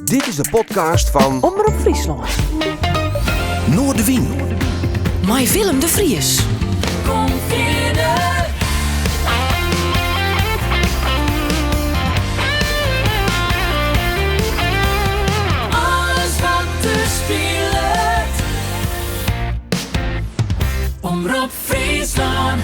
Dit is de podcast van Omroep Friesland. Noorderwien. Met Willem de Vries. Kom verder. Alles wat er speelt. Omroep Friesland.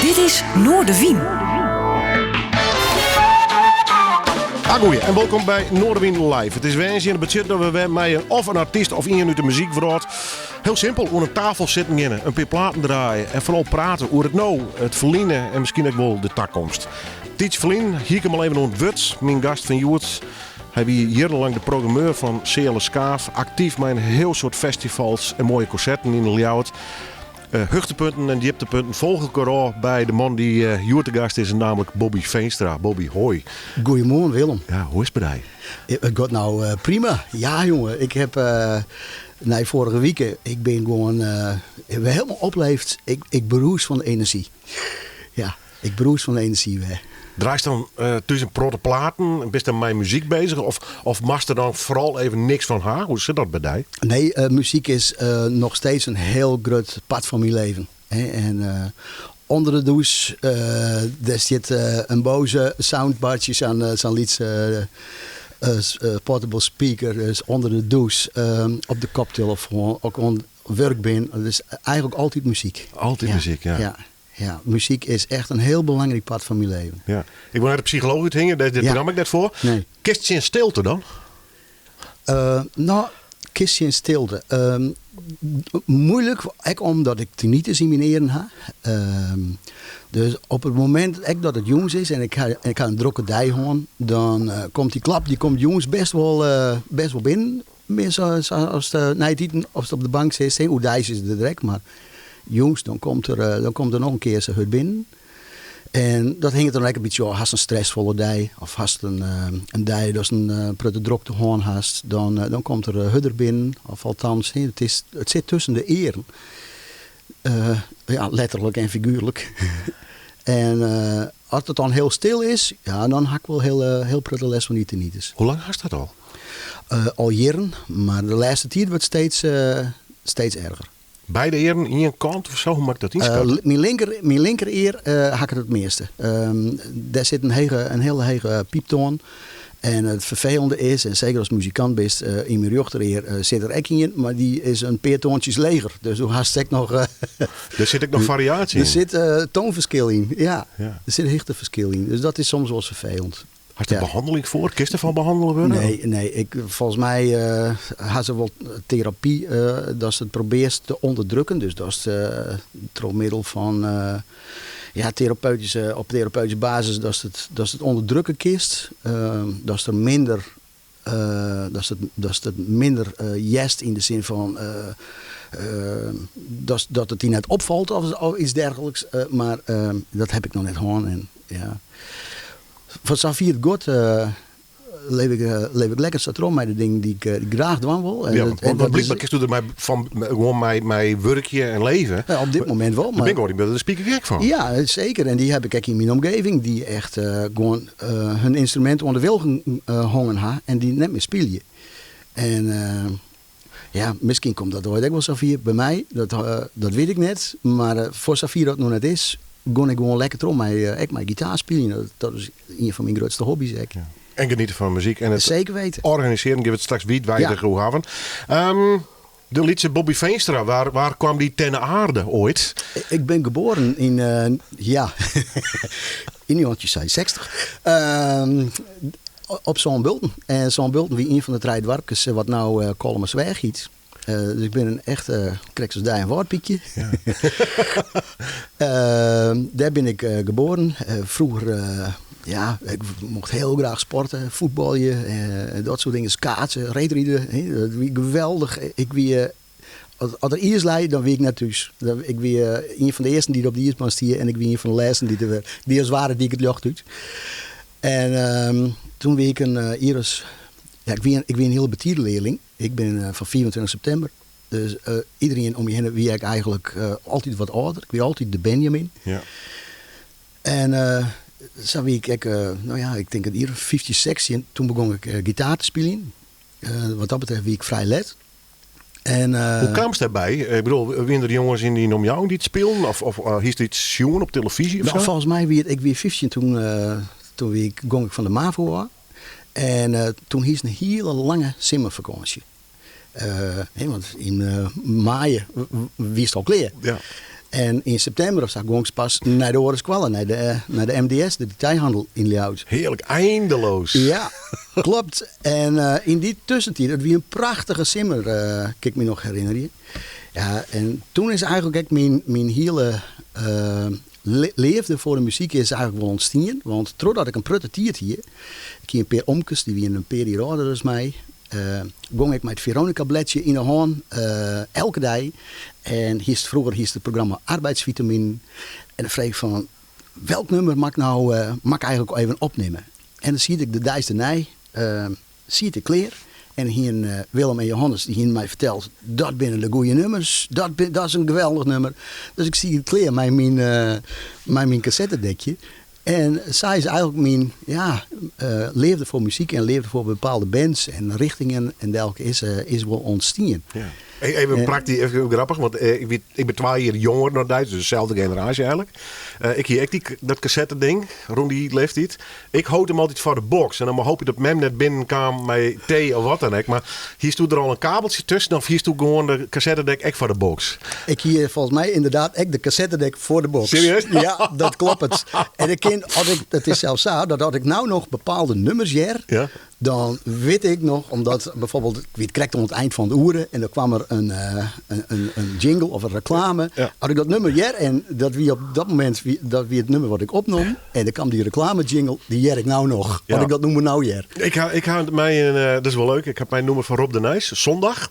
Dit is Noorderwien. Goeie, en welkom bij Noorderwien Live. Het is wens en het betekent dat we met of een artiest of iemand uit de muziek verhoort. Heel simpel, aan een tafel zitten in, een paar platen draaien en vooral praten over het nou, het verliezen en misschien ook wel de toekomst. Tietje Verlien, hier ik hem al even aan het woord, mijn gast van Joert. Hij was jarenlang de programmeur van CL Skaaf, actief met een heel soort festivals en mooie concerten in de layout. Hoogtepunten en dieptepunten volgen elkaar bij de man die hier te gast is, namelijk Bobby Veenstra. Bobby, hoi. Goedemorgen Willem. Ja, hoe is het bij jou? Het gaat nou prima. Ja jongen, ik heb vorige week, ik ben gewoon helemaal opleefd. Ik beroes van de energie. Ja, ik beroes van de energie weer. Draai je dan tussen protte platen? Bist dan met muziek bezig? Of mag er dan vooral even niks van haar? Hoe zit dat bij jou? Nee, muziek is nog steeds een heel groot pad van mijn leven. Hè? En onder de douche, daar zit een boze soundbartjes aan zo'n lieds portable speaker. Dus onder de douche, op de koptelefoon, ook aan werk ben. Dus eigenlijk altijd muziek. Altijd muziek, ja. Ja, muziek is echt een heel belangrijk pad van mijn leven. Ja. Ik ben naar de psycholoog uithingen, dit nam ik net voor. Nee. Kistje in stilte dan? Kistje in stilte. Moeilijk, ook omdat ik tinnitus in mijn eren heb. Dus op het moment dat het jongens is en ik ga een drukke dij horen, dan komt die klap, die komt jongens best wel binnen. Meer zoals de nijtieten of ze op de bank zit, hoe dijs is het direct, maar jongens, dan komt er nog een keer zijn hut binnen. En dat hing er dan een beetje, als een stressvolle dij, of als een dij dat een prutte druk te hoorn hast, dan komt er hudder binnen, of althans, het zit tussen de eren. Ja, letterlijk en figuurlijk. En als het dan heel stil is, ja, dan had ik wel heel prutte les van die tinnitus. Hoe lang hast dat al? Al jaren, maar de laatste tijd wordt steeds erger. Beide eren in je kant of zo? Hoe maakt dat inschatten? Mijn linker eer had ik het meeste. Daar zit een hele hege pieptoon. En het vervelende is, en zeker als muzikant bent, in mijn rechtereer zit er ook in, maar die is een paar toontjes leger. Dus hoe haast ik nog... Er zit ook nog variatie in. Er zit toonverschil in, ja. Er zit een verschil in. Dus dat is soms wel eens vervelend. Had je behandeling voor? Kist ervan behandelen worden? Nee. Volgens mij had ze wel therapie dat ze het probeert te onderdrukken. Dus dat is door middel van op therapeutische basis dat ze het onderdrukken kist. Dat is er minder jest in de zin van dat het die net opvalt of iets dergelijks. Maar dat heb ik nog net gehoord. En ja. Voor Safir God leef ik lekker stroom met de dingen die ik graag doen wil. Want blijkbaar kiest u er gewoon mijn werkje en leven. Ja, op dit moment wel. Daar ben ik ook niet bij de speaker gek van. Ja, zeker. En die heb ik ook in mijn omgeving die echt gewoon hun instrument onder wil hangen ha en die net meer spelen. En misschien komt dat ooit ook wel Safir bij mij. Dat weet ik net. Maar voor Safir dat nog net is, kon ik gewoon lekker erom met mijn gitaar spelen. Dat is een van mijn grootste hobby's. Ja. En genieten van muziek. En het zeker weten. Organiseren, geef het straks wie wij er goed hebben. De liedje Bobby Veenstra, waar kwam die ten aarde ooit? Ik ben geboren in, in 1960. Op Zoonbulten. En Zoonbulten wie een van de drie dwarpjes wat nou Kolmersweg heet. Dus ik ben een echte kreksels daar een woordpietje. Ja. Daar ben ik geboren. Vroeger, ik mocht heel graag sporten, voetballen, dat soort dingen, schaatsen, reetrieden. Dat wie geweldig. Als er ijs lei, dan wie ik net thuis. Ik wie een van de eersten die er op de ijsbaan stier en ik wie een van de laatsten die als waren die ik het lucht uit. En toen wie ik een Iris. Ja, ik ben een hele betierde leerling. Ik ben van 24 september. Dus iedereen om je heen wie ik eigenlijk altijd wat ouder. Ik was altijd de Benjamin. Ja. En zo wie ik denk het hier 50, 60. En toen begon ik gitaar te spelen. Wat dat betreft wie ik vrij let. En, Hoe kwam het daarbij? Ik bedoel, winnen er jongens in die om jou die het spelen? Of is er iets zien op televisie of zo? Volgens mij ik weer 15 toen ging ik van de MAVO aan. En toen hield een hele lange zomervakantie. Want in maart wist het al klaar. Ja. En in september ging ik pas naar de Oorenskwallen, naar de MDS, de detailhandel in Leeuwarden. Heerlijk, eindeloos. Ja, klopt. En in die tussentijd, het was een prachtige simmer, kan ik me nog herinneren. Ja, en toen is eigenlijk ook mijn hele liefde voor de muziek is eigenlijk wel ontstaan. Want totdat ik een prutte tiert hier, ik hier een paar omkes, die waren een paar jaar ouder dan mij. Ging ik met Veronica Bletje in de hand, elke dag. En vroeger hiest het programma Arbeidsvitamine. En dan vroeg ik van, welk nummer mag ik eigenlijk even opnemen? En dan zie ik de dijste nij, zie ik klaar. En hier Willem en Johannes, die hebben mij verteld, dat binnen de goede nummers, dat is een geweldig nummer. Dus ik zie het klaar met mijn cassettedekje. En zij is eigenlijk mijn leefde voor muziek en leefde voor bepaalde bands en richtingen en dergelijke is wel ontstaan. Ja. Even praktisch, even grappig, want ik ben 2 jaar jonger dan Duits, dus dezelfde generatie eigenlijk. Ik hier dat cassette ding, rond die leeftijd. Ik houd hem altijd voor de box en dan hoop je dat mem net binnenkwam met thee of wat dan ook. Maar hier stond er al een kabeltje tussen of hier stond gewoon de cassettedek echt voor de box? Ik hier volgens mij inderdaad echt de cassettedek voor de box. Serieus? Ja, dat klopt. En het is zelfs zo dat als ik nou nog bepaalde nummers ja, dan weet ik nog, omdat bijvoorbeeld, ik weet correct om het eind van de uren en dan kwam er een jingle of een reclame. Ja. Had ik dat nummer en dat wie op dat moment dat wie het nummer wat ik opnam en dan kwam die reclame jingle, die jer ik nou nog. Ja. Wat ik dat noemen nou jer. Ik had mij, dat is wel leuk, ik heb mijn nummer van Rob de Nijs, zondag.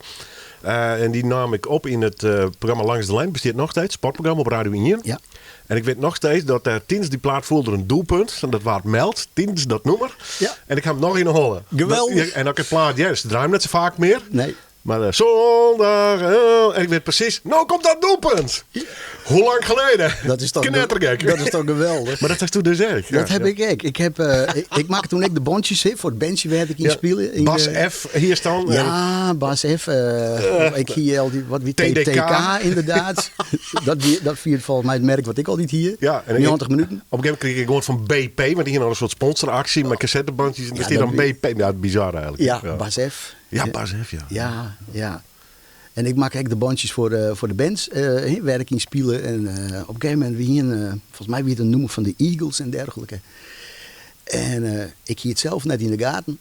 En die nam ik op in het programma Langs de Lijn, bestaat nog steeds, sportprogramma op Radio 1. Ja. En ik weet nog steeds dat tijdens die plaat voelde er een doelpunt. En dat was het meld, tijdens dat nummer. Ja. En ik ga hem nog in de holle. Geweldig. En ook het plaat, ze draaien net zo vaak meer. Nee. Maar zondag, en ik weet precies, nou komt dat doelpunt. Ja. Hoe lang geleden? Dat is toch knettergek. Dat is toch geweldig. Maar dat is toen dus echt. Dat heb ik ook. Ik maak toen ook de bandjes voor het bandje werd ik in spelen. Bas F hier staan. Ja, Bas F. Ik hier al die wat wie TDK inderdaad. dat viert volgens mij het merk wat ik al niet hier. Ja, en 90 minuten. Op een gegeven moment kreeg ik gewoon van BP, want die hier een soort sponsoractie met cassettebandjes. En daar dan BP. Ja, bizar eigenlijk. Ja, Bas F. Ja, Bas F, ja. Ja. En ik maak eigenlijk de bandjes voor de bands, werk in spelen. En op een gegeven moment, volgens mij wie het een noemen van de Eagles en dergelijke. En ik hier het zelf net in de gaten.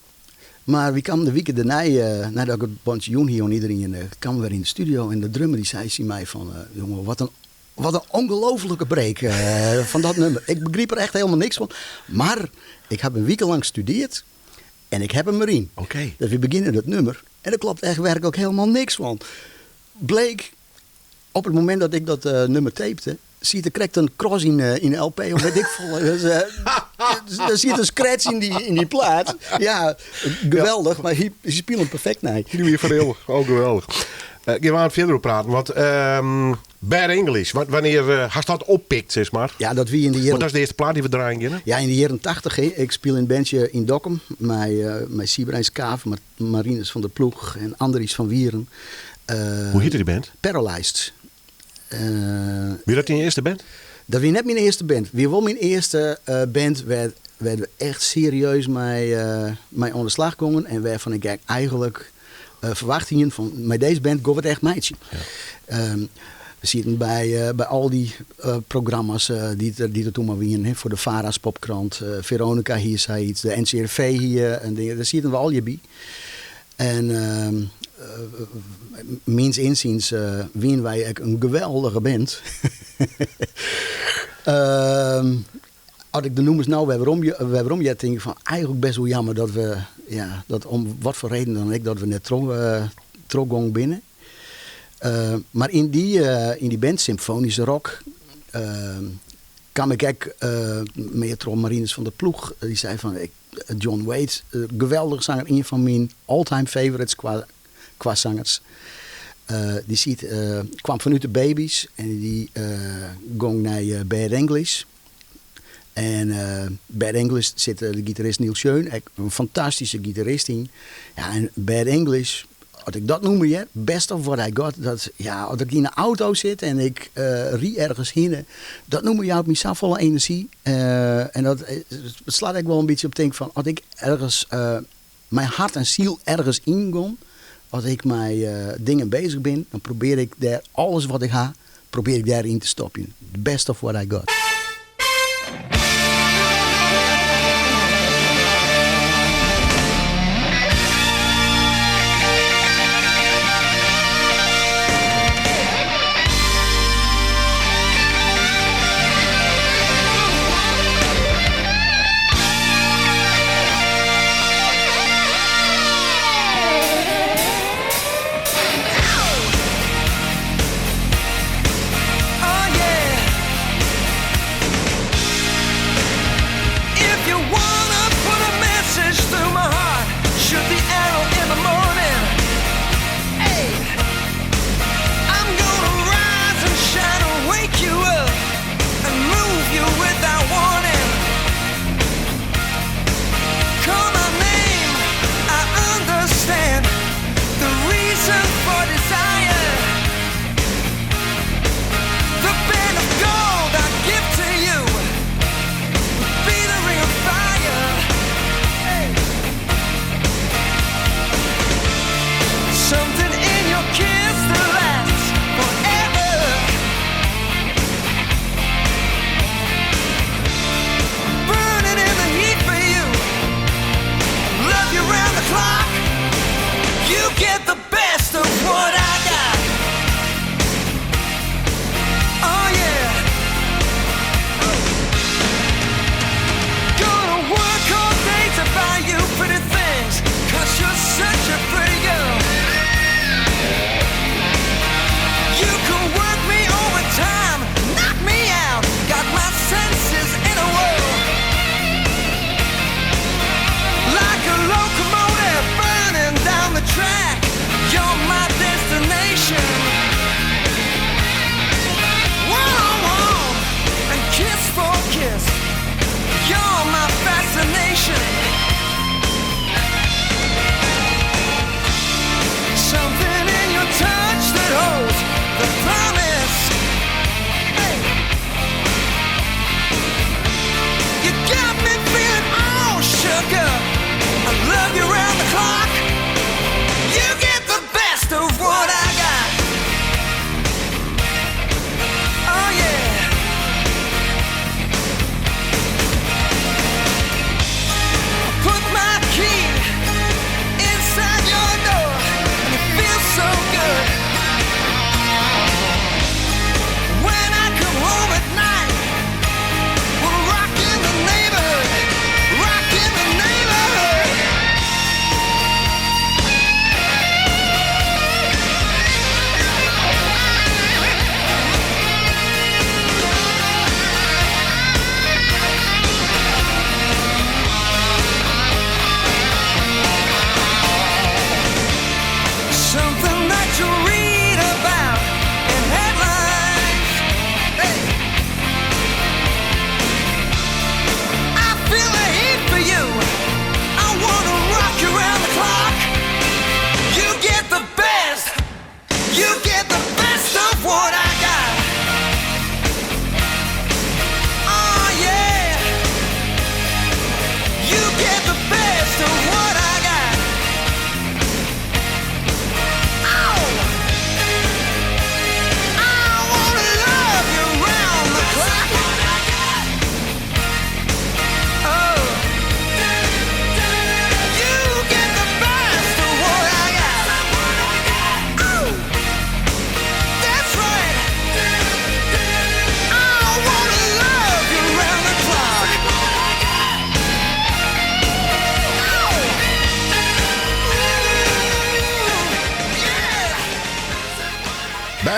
Maar wie kwam de week daarna, nadat ik het bandje jong hier en iedereen kwam weer in de studio. En de drummer die zei mij van, jongen, wat een ongelofelijke break van dat nummer. Ik begreep er echt helemaal niks van. Maar ik heb een week lang gestudeerd. En ik heb hem erin. Okay. Dus we beginnen het nummer. En er klopt echt werkelijk helemaal niks van. Bleek, op het moment dat ik dat nummer tapte, zie je correct een cross in LP. Of weet ik veel. Dus, dan zie je een scratch in die plaat. Ja, geweldig. Ja. Maar hij speelt hem perfect. Nee. Jullie hier van heel geweldig. Ik ga aan verder op praten. Want Bad English, wanneer had dat oppikt, zeg maar? Ja, dat wie in de jaren... Want dat is de eerste plaat die we draaien kennen. Ja, in de jaren 80. Ik speel in een bandje in Dokkum. Met Sieberijns Kaaf, Marines van der Ploeg en Andries van Wieren. Hoe heette die band? Paralyzed. Wie dat in je eerste band? Dat was net mijn eerste band. Wie wel mijn eerste band werden we echt serieus mee aan de slag gekomen. En waarvan ik eigenlijk verwachtingen van met deze band gaat het echt meidje. Ja. We zitten bij al die programma's die er toen maar waren. Voor de Vara's Popkrant, Veronica hier zei iets, de NCRV hier. En daar zitten we al je bij. En mijns inziens winnen wij een geweldige band. Als ik de noemers nou waarom je denk van eigenlijk best wel jammer dat we, ja, dat om wat voor reden dan ook, dat we net trogong binnen. Maar in die band Symfonische Rock kwam ik ook met Marines van der Ploeg. Die zei van John Waite, geweldig zanger, een van mijn all-time favorites qua zangers. kwam vanuit de baby's en die ging naar Bad English. En Bad English zit de gitarist Niels Schön, een fantastische gitarist in. Ja, en Bad English, als ik dat noem, ja, best of what I got. Dat, ja, als ik in een auto zit en ik rie ergens heen, dat noem je op mezelf volle energie. En dat slaat ik wel een beetje op denk van, als ik ergens mijn hart en ziel ergens inkom, als ik met dingen bezig ben, dan probeer ik daar alles wat ik ga, probeer ik daarin te stoppen. The best of what I got.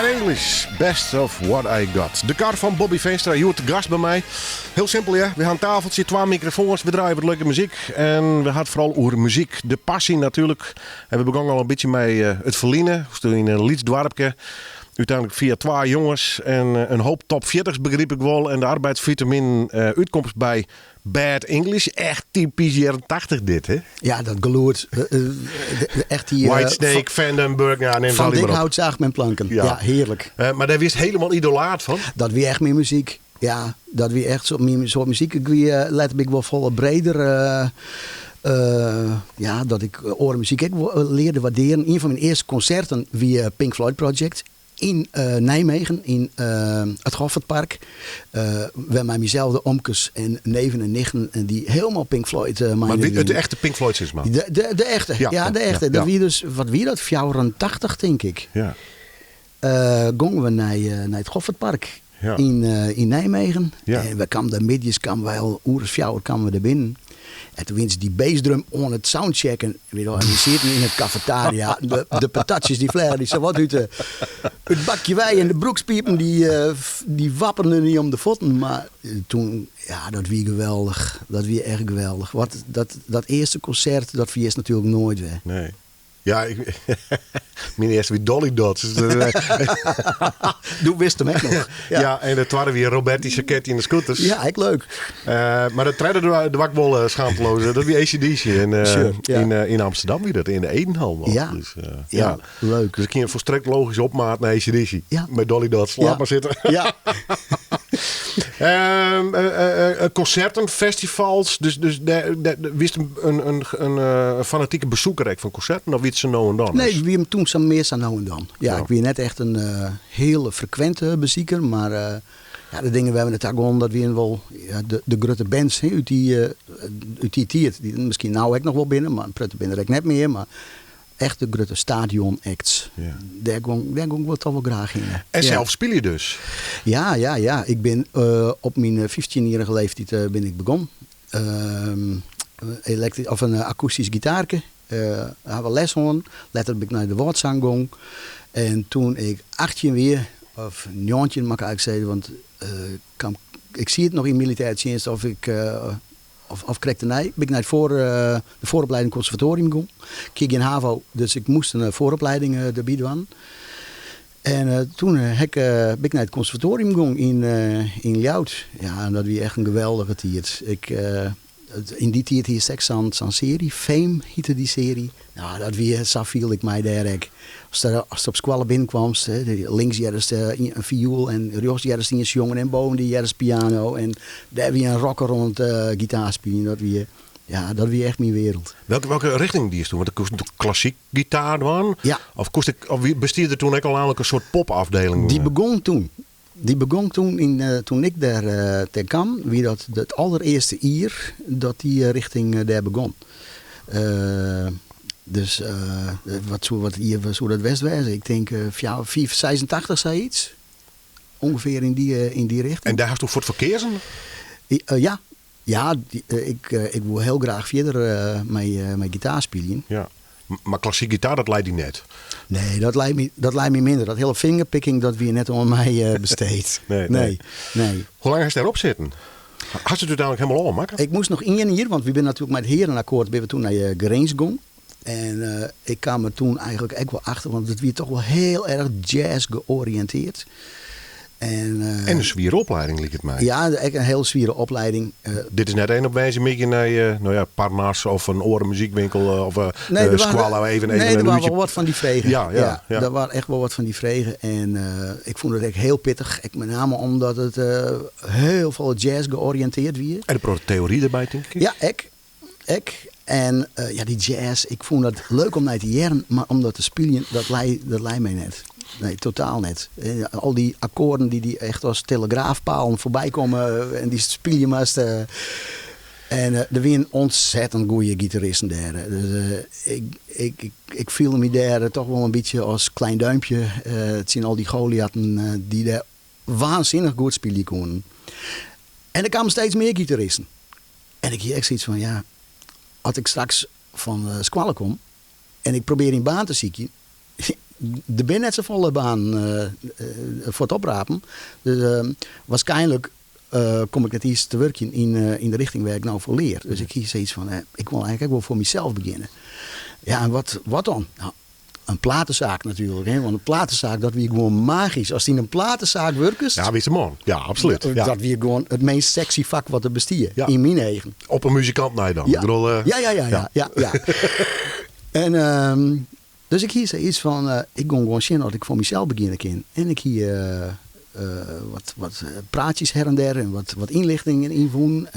Bad English, best of what I got. De kar van Bobby Veenstra, je hoort de gast bij mij. Heel simpel, ja. We gaan een tafeltje, 2 microfoons, we draaien wat leuke muziek. En we hadden vooral over muziek, de passie natuurlijk. En we begonnen al een beetje met het verliezen. We stonden in een Lietsdwarpje. Uiteindelijk via 2 jongens en een hoop top 40's begreep ik wel. En de arbeidsvitamin uitkomst bij Bad English. Echt typisch jaren 80 dit, hè? Ja, dat geloerd. Echt die... Whitesnake, Vandenberg, ja, neem van het dik maar op. hout zaag met planken. Ja. Ja, heerlijk. Maar daar wist helemaal idolaat van. Dat weer echt meer muziek. Ja, dat weer echt zo'n soort muziek. Ik weer letterlijk wel vol breder... ja, dat ik orenmuziek leerde waarderen. Een van mijn eerste concerten via Pink Floyd Project in Nijmegen, in het Goffertpark. Waar mij mezelf de omkes en neven en nichten en die helemaal Pink Floyd... Maar het echte Pink Floyd is maar. De echte, ja, de echte. Ja. Dat wie dus, wat wie dat? 84, denk ik. Ja. Gingen we naar het Goffertpark. Ja. In Nijmegen. Ja. En we kwamen daar middags, kwamen we al oer 4 kwamen we er binnen. En toen wint ze die bassdrum on het soundchecken. En we zitten in het cafetaria. De patatjes die vliegen, die zo wat uit het bakje wij en de broekspiepen die wapperden niet om de voeten. Maar toen, ja, dat wie geweldig. Dat wie echt geweldig. Dat eerste concert, dat wie is natuurlijk nooit weer. Nee. Ja, mijn eerste weer Dolly Dots. Doe wist hem echt nog. Ja, en dat waren weer Roberti Sacchetti in de scooters. Ja, echt leuk. Maar dat treden de wakbol schaamteloos. Dat weer ACDC Sure, ja. in Amsterdam weer dat in de Edenhal. Man. Ja. Dus, Ja, leuk. Dus ik ging een volstrekt logisch opmaat naar ACDC. Ja. Met Dolly Dots. Laat Ja. maar zitten. Ja. Concerten, festivals. Dus wist een fanatieke bezoeker van concerten? Dan wist ze nou en dan. Nee, wie hem toen zo meer zo nou en dan. Ja, Ja. ik ben net echt een hele frequente bezoeker, maar ja, de dingen we hebben het gewoon dat we wel de grote bands uit die tijd, die misschien nou ook nog wel binnen, maar Prutten binnen ik net meer, maar echt de grote stadion acts. Ja. Daar ging ik wel toch wel graag in. En Ja. zelf speel je dus. Ja. Ik ben op mijn 15-jarige leeftijd ben ik begonnen. Een akoestisch gitaarke. Hebben we les gehad. Later ben ik naar de woordzang gegaan. En toen ik 18 weer, of 19 mag ik eigenlijk zeggen, want ik zie het nog in militaire dienst of ik of kreeg de nij. Ben ik naar de vooropleiding conservatorium gegaan. Ik kreeg in HAVO, dus ik moest een vooropleiding erbij doen. En toen ben ik naar het conservatorium gegaan in Ljout. Ja, en dat was echt een geweldige tijd. In die tijd hier seks aan serie, Fame heette die serie. Nou, dat wie zo viel ik mij daar ook. Als je op school binnenkwamst, links juist een viool en rechts juist een jongen en boven die juist piano. En daar wie een rocker rond gitaar spelen. Dat wie echt mijn wereld. Welke richting die is toen? Want er kost klassiek gitaar dan? Ja. Of bestierde toen ook al eigenlijk een soort popafdeling? Die begon toen, toen ik daar ter kwam, wie dat het allereerste jaar dat die richting daar begon. Dus wat zou dat best wezen? Ik denk 86 zei iets. Ongeveer in die richting. En daar had je voor het verkeersen? Ja. Ja, ik wil heel graag verder met gitaar spelen. Ja. Maar klassiek gitaar, dat leidt die net. Nee, dat lijkt me minder. Dat hele fingerpicking, dat we net om mij besteed. Nee. Hoe lang is je daarop zitten? Had je het uiteindelijk helemaal al maken? Ik moest nog 1 jaar, want we zijn natuurlijk met het herenakkoord ben we toen naar Grange gegaan. En ik kwam er toen eigenlijk ook wel achter, want het werd toch wel heel erg jazz georiënteerd. En een zwiere opleiding, liet het mij. Ja, echt een heel zwiere opleiding. Dit is net een op wijze een beetje naar Parnas of een orenmuziekwinkel of Squalla even nee, een er waren uurtje. wel wat van die vregen. Ja. Er waren echt wel wat van die vregen. En ik vond het echt heel pittig. Met name omdat het heel veel jazz georiënteerd was. En de theorie erbij, denk ik. Ja, ik. En die jazz, ik vond het leuk om naar te jaren, maar om dat te spelen, dat leidt mij net. Nee, totaal net. Al die akkoorden die echt als telegraafpalen voorbij komen en die speel je maar. En er waren ontzettend goede gitaristen daar. Dus ik viel me daar toch wel een beetje als klein duimpje. Het zijn al die Goliaten die daar waanzinnig goed spelen konden. En er kwamen steeds meer gitaristen. En ik hier echt zoiets van, ja, als ik straks van Squallen kom en ik probeer in baan te zieken, er ben net zo volle baan voor het oprapen. Dus waarschijnlijk kom ik net iets te werken in de richting waar ik nou voor leer. Dus ik kies iets van, ik wil eigenlijk wel voor mezelf beginnen. Ja, en wat dan? Nou, een platenzaak natuurlijk. Hè? Want een platenzaak, dat weer gewoon magisch. Als die in een platenzaak werkt... Ja, wie man. Ja, absoluut. Ja. Dat weer gewoon het meest sexy vak wat er bestaat. Ja. In mijn eigen. Op een muzikant nee dan. Ja. Ik bedoel, Ja. En dus ik hier zei iets van, ik ga gewoon zien dat ik voor mezelf beginnen kan. En ik hier wat praatjes her en der en wat inlichtingen invoeren.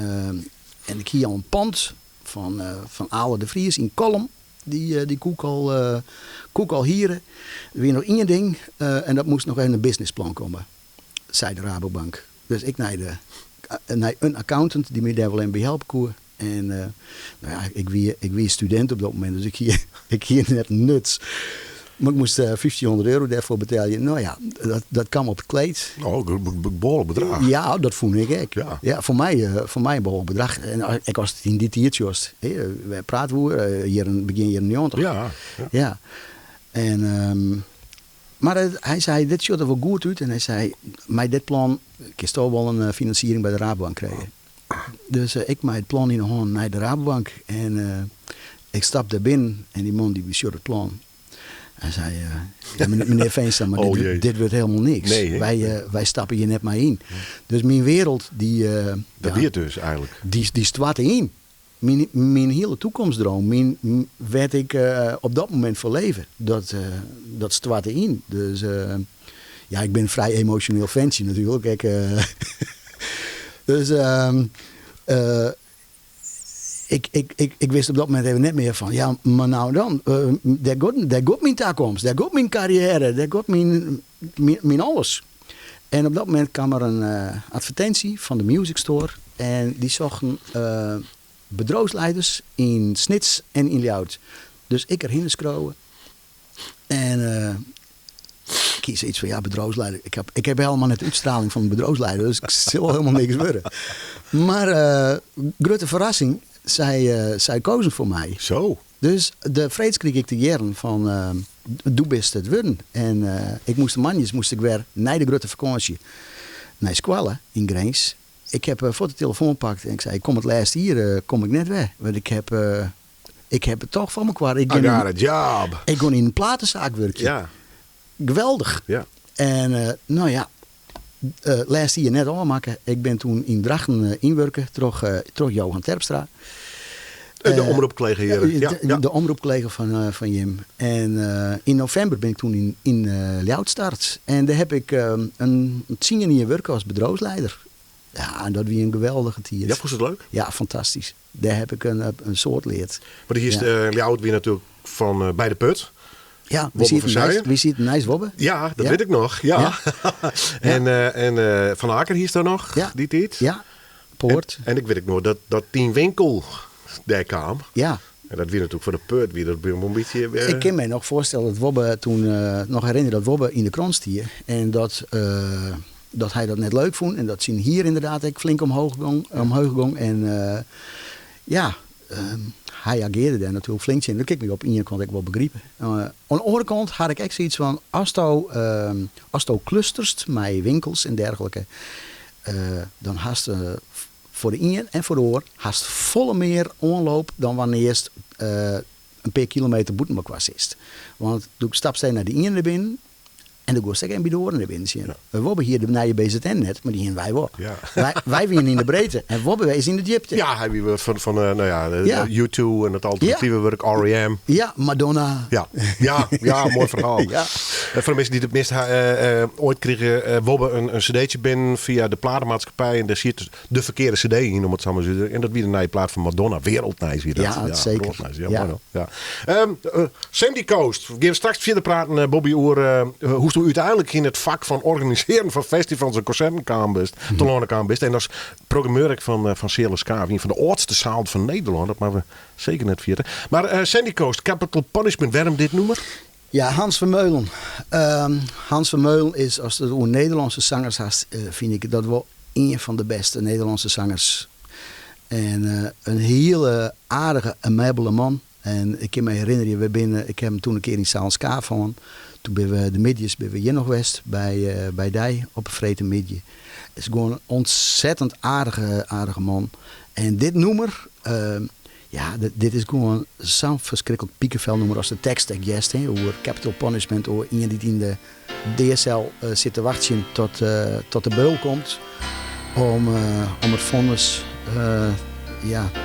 En ik hier al een pand van Ale de Vries in Kolm. Die koek al hier. Weer nog één ding. En dat moest nog even een businessplan komen. Zei de Rabobank. Dus ik naar een accountant die me daar wel in behelpen kon. En nou ja, ik wie student op dat moment. Dus ik hier net nuts. Maar ik moest €1500 daarvoor betalen. Nou ja, dat kwam op het kleed. Oh, een behoorlijk bedrag. Ja, dat vond ik ook. Ja. Ja, voor mij een behoorlijk bedrag. En ik was het in dit tiertje. We praten hier begin jaren 90. Ja. En, maar hij zei, dit ziet er wel goed uit. En hij zei, met dit plan kun je toch wel een financiering bij de Rabobank krijgen. Dus ik met het plan in de hand naar de Rabobank. En ik stap daar binnen. En die man die bestuurt het plan. Hij zei, ja, meneer Veenstra, maar dit wordt helemaal niks. Nee, wij stappen hier net maar in. Dus mijn wereld, dat weer dus eigenlijk. Die stwart in. Mijn hele toekomstdroom, werd ik op dat moment voor leven. Dat stwart in. Dus ja, ik ben een vrij emotioneel ventje natuurlijk. Dus ik wist op dat moment even net meer van, ja, maar nou dan, daar gaat mijn toekomst, daar gaat mijn carrière, daar gaat mijn alles. En op dat moment kwam er een advertentie van de Music Store en die zochten bedrijfsleiders in Snits en in Ljout. Dus ik erheen scrollen en ik kies iets van, ja, bedrijfsleider. Ik heb helemaal net de uitstraling van een bedrijfsleider, dus ik zal helemaal niks worden. Maar grote verrassing, zij kozen voor mij. Zo. Dus de vrees kreeg ik te jaren van, doe best het worden. En ik moest ik weer naar de grote vakantie, naar Squalle in Grains. Ik heb voor de telefoon gepakt en ik zei, kom het laatst hier, kom ik net weg. Want ik heb het toch van me kwaad. I got a job. Ik kon in een platenzaak werken. Ja. Geweldig. Ja. En nou ja, laatst hier net afmaken. Ik ben toen in Drachten inwerken, terug Johan Terpstra. De omroepcollega hier. De omroepcollega van Jim. En in november ben ik toen in Ljout start. En daar heb ik een 10 jaar werken als bedrijfsleider. Ja, en dat was een geweldige tijd. Ja, vond je het leuk? Ja, fantastisch. Daar heb ik een soort leerd. Maar hier is Ljout weer natuurlijk van bij de Put. Ja, wie ziet een nice wobbe? Ja, dat weet ik nog. Ja. En Van Aker hier is daar nog, die tijd. Ja, Poort. En ik weet nog dat Tien Winkel daar kwam. Ja. En dat weer natuurlijk voor de Put, weer dat een beetje. Ik kan me nog voorstellen dat Wobbe toen, nog herinneren dat Wobbe in de krant stier. En dat hij dat net leuk vond. En dat zien hier inderdaad ik flink omhoog ging. En hij ageerde daar natuurlijk flink in. Dat kijk me op één kant ik wel begrepen. Aan de andere kant had ik echt zoiets van, als je clusterst met winkels en dergelijke, dan haast voor de in en voor de oor haast volle meer onloop dan wanneer eerst een paar kilometer boetenbekwas is. Want toen stap zij naar de in binnen. En dan goest ik en bij de oren naar binnen zien. Ja. We hebben hier naar je BZN net, maar die gaan wij wel. Ja. Wij winnen in de breedte. En Wobbe wij is in de diepte. Ja, hij wie van U2 en het alternatieve werk, R.E.M. Ja, Madonna. Ja, mooi verhaal. Ja. Voor de mensen die het mist, ooit kregen Wobbe een cd'tje binnen via de platenmaatschappij. En daar zit de verkeerde cd in, om het zo maar te zeggen. En dat weer een nieuwe plaat van Madonna. Wereldnice weer dat. Ja, zeker. Ja, mooi nog. Ja. Sandy Coast. We gaan straks verder praten, Bobby, over hoe je uiteindelijk in het vak van organiseren van festivals en concerten te lonen best. En als programmeur van CLSK, een van de oudste zaal van Nederland, dat maar we zeker net vieren. Maar Sandy Coast, Capital Punishment, waarom dit noemen? Ja, Hans Vermeulen. Hans Vermeulen is, als het over Nederlandse zangers gaat, vind ik dat wel een van de beste Nederlandse zangers. En een hele aardige, amabele man. En ik kan me herinneren, ik heb hem toen een keer in Zaal Ska van. toen ben we de midjes ben we hier nog geweest bij Dij op een vrete midje. Het is gewoon een ontzettend aardige man. En dit nummer, dit is gewoon zo'n verschrikkelijk piekenvel nummer als de tekst echt over capital punishment, over iemand die in de DSL zit te wachten tot de beul komt om het vonnis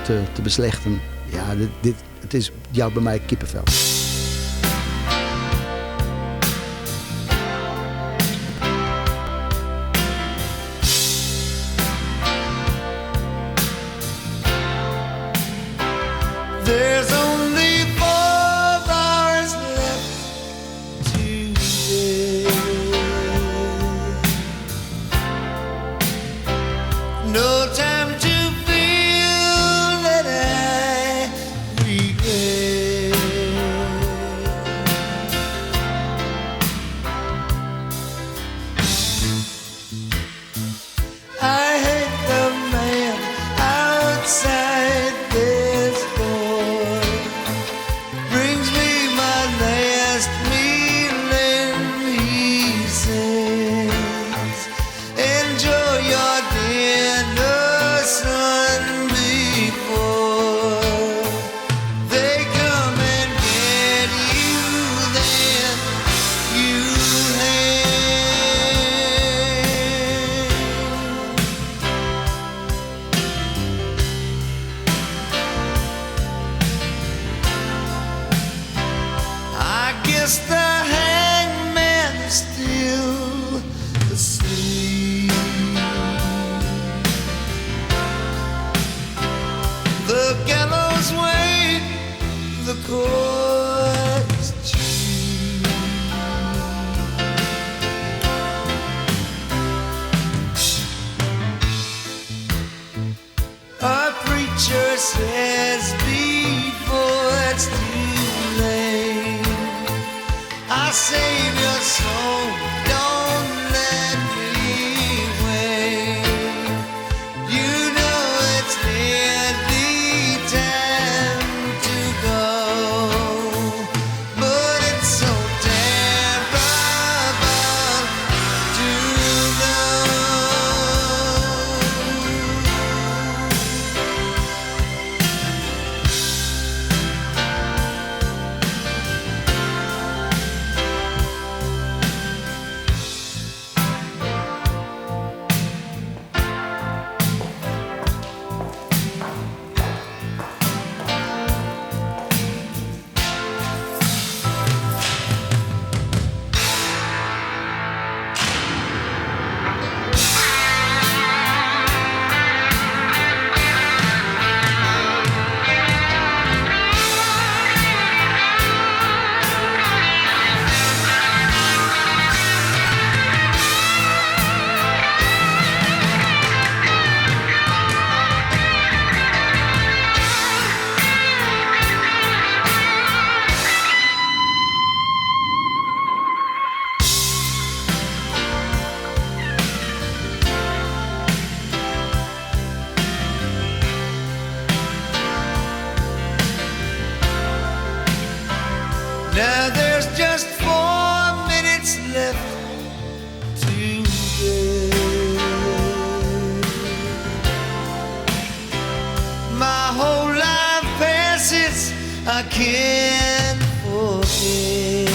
te beslechten. Ja, het is jou bij mij kippenvel. There's only 4 hours left today. No time to feel that I regret. I hate the man outside this door. Brings me my last meal and he says, enjoy your dinner, son, before they come and get you, then you hang. I guess the hangman is still asleep. The gallows wait, the court's cheap. Our preacher says before it's too late, I save your soul, don't let me wait. You know it's nearly time to go, but it's so terrible to know. Now there's just 4 minutes left to go. My whole life passes, I can't forget.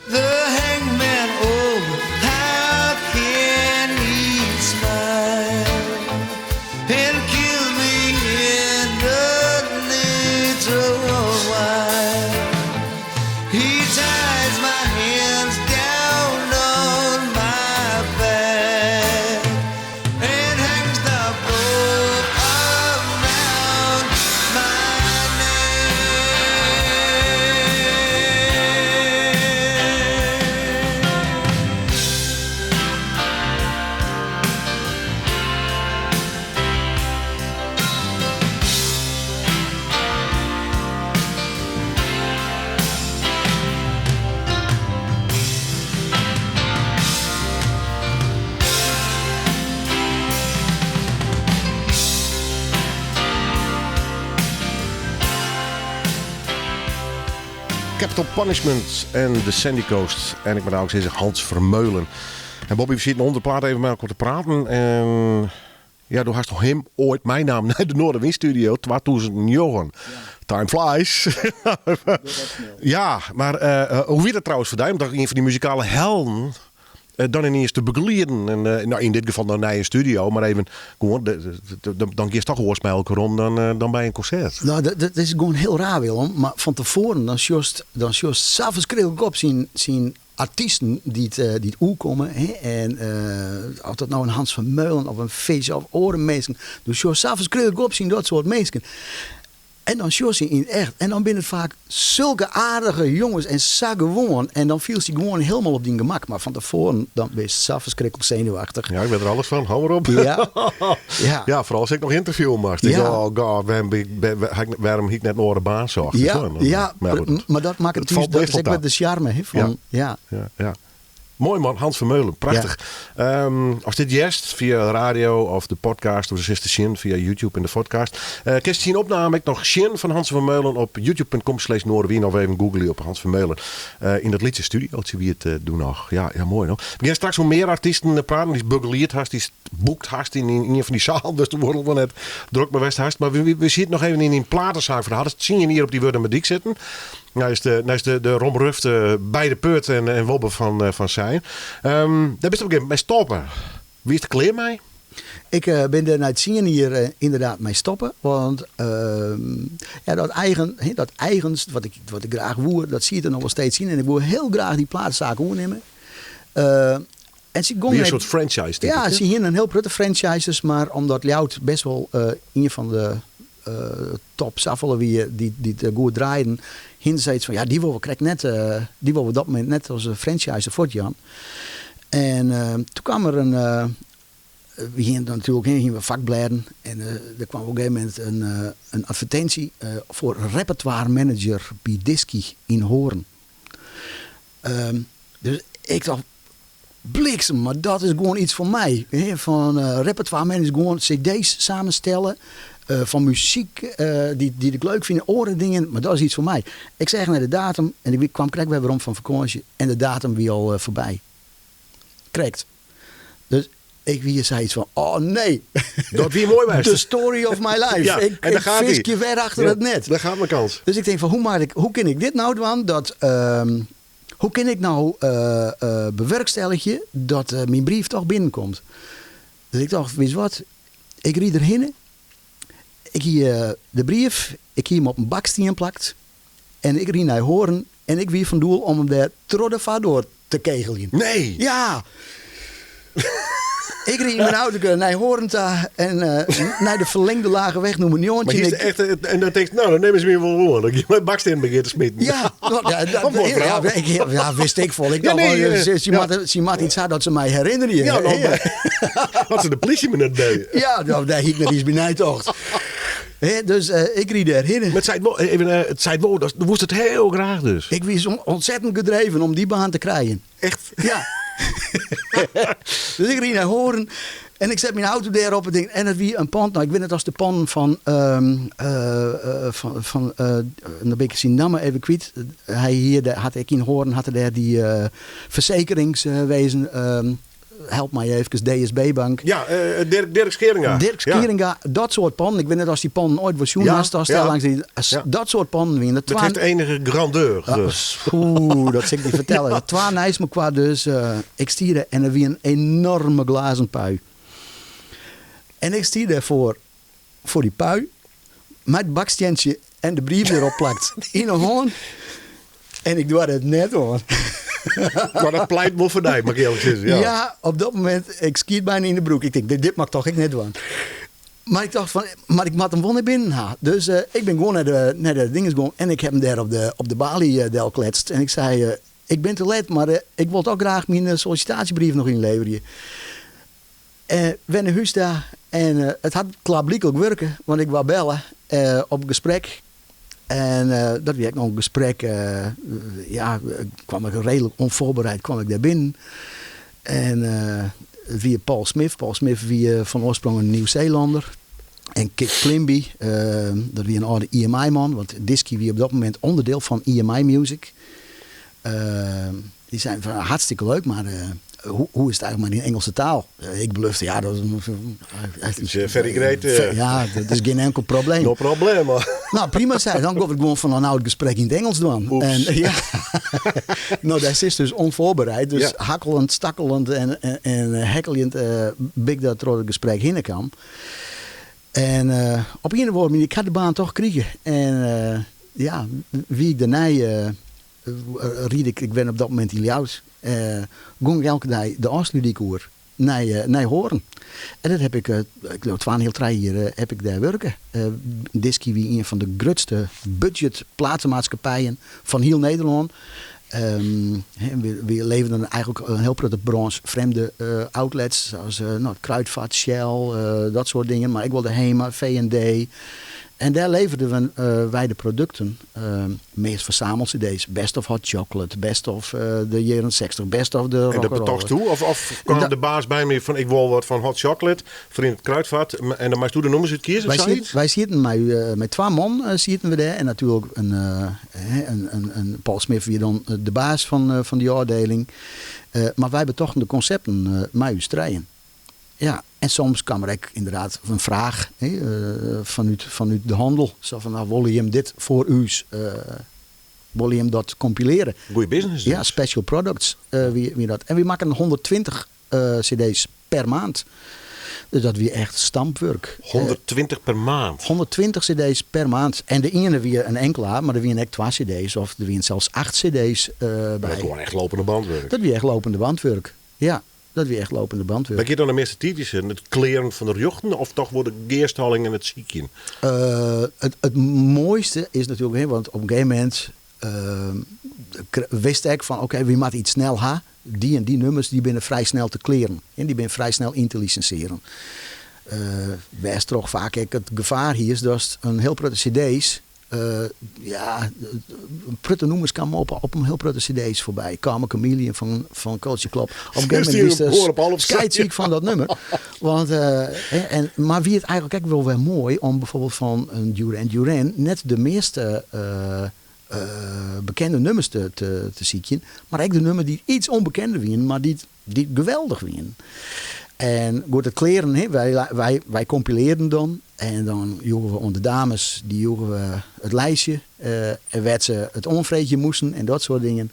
The hangman, oh, how can he smile and kill me in a little while? He ties my hands down on my back and hangs the rope around my neck. Capital Punishment en de Sandy Coast. En ik ben ook zeggen Hans Vermeulen. En Bobby, we zitten onder de plaat even met elkaar te praten. En ja, toen had toch hem ooit mijn naam naar de Noorderwind Studio 2009. Time flies. Ja, maar hoe werd het trouwens voor jou? Omdat een van die muzikale helden dan ineens te begeleiden. En, nou, in dit geval dan naar een studio, maar even gewoon, dan kies toch hoors met elkaar om dan bij een concert. Nou, dat is gewoon heel raar, Willem. Maar van tevoren, dan sjoest s'avonds kreeg ik op zien artiesten die het komen. Hè? En of dat nou een Hans Vermeulen of een Feestje of Orenmeesken. Dus s'avonds kreeg ik op zien dat soort mensen. En dan sjors je in echt. En dan binnen het vaak zulke aardige jongens en gewoon. En dan viel ze gewoon helemaal op die gemak. Maar van tevoren, dan ben je s'avonds zenuwachtig. Ja, ik weet er alles van. Hou maar op. Ja. Ja. Ja, vooral als ik nog interviewen mag. Ja. Ik dacht, oh god, waarom ik net naar de baan zocht. Ja, maar dat maakt het valt dat best is ook wel met de charme. Hè, van, ja. Ja. Mooi man, Hans Vermeulen, prachtig. Als dit jest via de radio of de podcast of de sister Shin via YouTube en de podcast. Kun je zien opname ik nog Shin van Hans Vermeulen op youtube.com/Noorderwind of even googlen op Hans Vermeulen. In dat liedje studiootje wie het doen nog. Ja, mooi nog. We gaan straks nog meer artiesten praten. Die is begeleid hast, die is boekt hast in een van die zaal. Dus de wordt wel net druk bewust hast. Maar we zitten nog even in een platenzaak voor de hadden. Zien je hier op die Wurdenmediek zitten. Nou is de Rom Ruft bij de Put en Wobbe van zijn. Daar ben je op een gegeven moment bij stoppen. Wie is de kleer mee? Ik ben er naar het zien hier inderdaad mee stoppen. Want dat eigens wat ik graag woer, dat zie je er nog wel steeds zien. En ik wil heel graag die platenzaken overnemen. En ze Wie een soort franchise. Ja, ze hier een heel prettig franchises. Maar omdat Ljout best wel een van de top saffelen die het goed draaien. Hinzijds van ja, die willen we net, die willen we op dat moment net als een franchise voortgaan. En toen kwam er we gingen natuurlijk vakbladen. En er kwam op een gegeven moment een advertentie voor repertoire manager bij Disky in Hoorn. Dus ik dacht, bliksem, maar dat is gewoon iets voor mij. Hè? Van repertoire manager, gewoon cd's samenstellen. Van muziek die ik leuk vind, orendingen, maar dat is iets voor mij. Ik zeg naar de datum en ik kwam krijg weer rond van vakantie en de datum wie al voorbij. Correct. Dus ik wie zei iets van, oh nee. Dat wie mooi was. The story of my life. Ja, ik viskje weer achter het net. Daar gaat mijn kans. Dus ik denk van, hoe kan ik dit nou doen? Hoe kan ik nou bewerkstelligen dat mijn brief toch binnenkomt? Dus ik dacht, weet je wat, ik ried erheen. Ik hier de brief, ik hier hem op een baksteen plakt. En ik ried naar Hoorn. En ik wie van doel om hem daar trodden door te kegelen. Nee! Ja! Ik ried mijn auto naar Hoorn en naar de verlengde lage weg noemen Joontje. Maar echt, en dan denk je, nou dan nemen ze me wel gewoon. Dan je mijn baksteen begint te smitten. Ja, wist ik vol. Ik dacht, ze moet iets hebben dat ze mij herinneren. Ja, wat ze de politie me net deden. Ja, daar hiek net iets benauwd toch. Dus ik ried erheen. Maar het zei wel, dat moest het heel graag dus. Ik was ontzettend gedreven om die baan te krijgen. Echt? Ja. Dus ik ried naar Hoorn en ik zet mijn auto daarop en het wie een pand. Nou, ik weet het als de pand van dan ben ik zijn naam even kwijt. Hij hier had ik in Hoorn had daar die verzekeringswezen. Help mij even, DSB-bank. Ja, Dirk Scheringa. Dirk Scheringa, dat soort panden. Ik weet net als die panden ooit was langs die, dat soort panden. Dat heeft enige grandeur. Dat zeg ik niet vertellen. Het was nice, maar qua dus ik stierde en er wie een enorme glazen pui. En ik stier daarvoor voor die pui, met het baksteentje en de brief erop plakt in een hand. En ik doe het net hoor. Maar dat pleit wel voor mij, mag ik eerlijk zeggen. Ja, op dat moment, ik skiet bijna in de broek. Ik denk, dit mag toch ik net doen. Maar ik dacht van, maar ik moet hem wel naar binnen halen. Dus ik ben gewoon naar de dinges gegaan. En ik heb hem daar op de balie del kletst. En ik zei, ik ben te laat, maar ik wil ook graag mijn sollicitatiebrief nog inleveren. We naar huis daar. En het had klaarblijkelijk werken, want ik wou bellen op gesprek. En dat werd nog een gesprek. Kwam ik redelijk onvoorbereid kwam ik daar binnen. En via Paul Smith. Paul Smith wie van oorsprong een Nieuw-Zeelander. En Kik Klimby, dat wie een oude EMI-man, want Disky wie op dat moment onderdeel van EMI Music. Die zijn van, hartstikke leuk, maar hoe is het eigenlijk maar in Engelse taal? Ik belufte, ja, dat is very great. Ja, dat is geen enkel probleem. No probleem. Nou, prima zei. Dan gaan we gewoon van een oud gesprek in het Engels doen. En, ja. Nou, dat is dus onvoorbereid. Dus hakkelend, stakkelend en hekkelend big dat er het gesprek heen kwam. En op een of andere manier, ik had de baan toch gekregen. En ja, wie ik daarna ried ik ben op dat moment in Ljouws. Ging ik elke dag de afsluitingkoer naar Hoorn. En dat heb ik, ik geloof 2,5 jaar heb ik daar werken. Disky wie een van de grootste budget platenmaatschappijen van heel Nederland. We leverden eigenlijk een heel grote branche vreemde outlets, zoals Kruidvat, Shell, dat soort dingen. Maar ik wilde HEMA, V&D. En daar leverden wij de producten. Meest verzamel-cd's. Best of Hot Chocolate, Best of de jaren 60, Best of de rock'n'roll. En dat betocht toe? Of kwam de baas bij me van ik wil wat van Hot Chocolate voor in het Kruidvat en dan maakt u de nummers uit kiezen? Wij zitten met 2 man zitten we daar. En natuurlijk een Paul Smith wie dan de baas van die afdeling. Maar wij betochten de concepten met u strijden. Ja, en soms kwam er ook inderdaad een vraag vanuit de handel. Zo van, nou, wil je hem dit voor u, wil je hem dat compileren? Goeie business. Dus. Ja, special products. Wie dat. En we maken 120 cd's per maand. Dus dat weer echt stampwerk. 120 per maand? 120 cd's per maand. En de ene weer een enkelaar, maar er weer echt 2 cd's. Of er weer zelfs 8 cd's bij. Dat is gewoon echt lopende bandwerk. Dat weer echt lopende bandwerk, ja. Dat weer echt lopende bandwerk. Wat je dan de meeste typisch het kleren van de jochten of toch worden de geerstalling en het ziekje? Het mooiste is natuurlijk, want op een gegeven moment wist ik van oké, wie moet iets snel ha. Die en die nummers die binnen vrij snel te kleren. En die binnen vrij snel in te licenseren. Wees toch vaak het gevaar hier is dat een heel grote cd's. Prutte noemers kwamen op een heel grote cd's voorbij. Carmen Chameleon van Culture Club. Op een gegeven moment is scheidsziek van dat nummer. Want, maar wie het eigenlijk ook wel weer mooi om bijvoorbeeld van een Duran Duran net de meeste bekende nummers te zien. Maar ook de nummers die iets onbekender winnen, maar die geweldig winnen. En goed, het kleren, wij compileerden dan. En dan joegen we onder dames, die joegen we het lijstje. En werd ze het onvreedje moesten en dat soort dingen.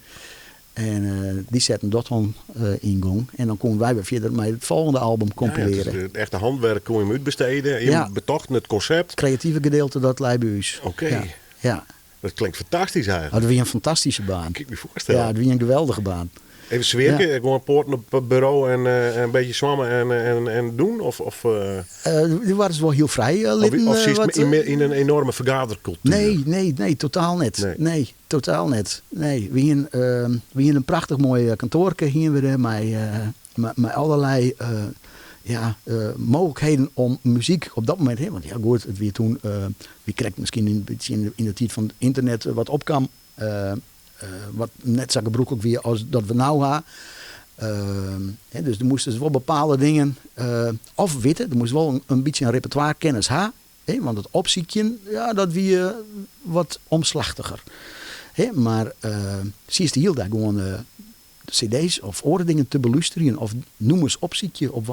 En die zetten dat dan in gang. En dan konden wij weer verder met het volgende album compileren. Ja, het echte handwerk kon je hem uitbesteden. Je betochten het concept. Het creatieve gedeelte, dat lijkt bij u. Oké. Ja. Dat klinkt fantastisch eigenlijk. Dat was een fantastische baan. Kan ik me voorstellen. Ja, dat was een geweldige baan. Even zwerken, gewoon poorten op het bureau en een beetje zwammen en doen? Die waren wel heel vrij. Of zit in een enorme vergadercultuur? Nee, totaal net. Nee, totaal net. Nee, we hebben een prachtig mooi kantoorke hier weer met allerlei mogelijkheden om muziek op dat moment. Want ja, goed, het weer toen, wie krijgt misschien een beetje in de tijd van het internet wat opkwam. Wat net zo gebroekelijk weer als dat we nou gaan. Dus er moesten wel bepaalde dingen of weten. Er moest wel een beetje een repertoire kennis hebben. Want het opziekje, ja, dat weer wat omslachtiger. Maar zie je de hele dag gewoon cd's of oordingen te beluisteren. Of noemers opziekje op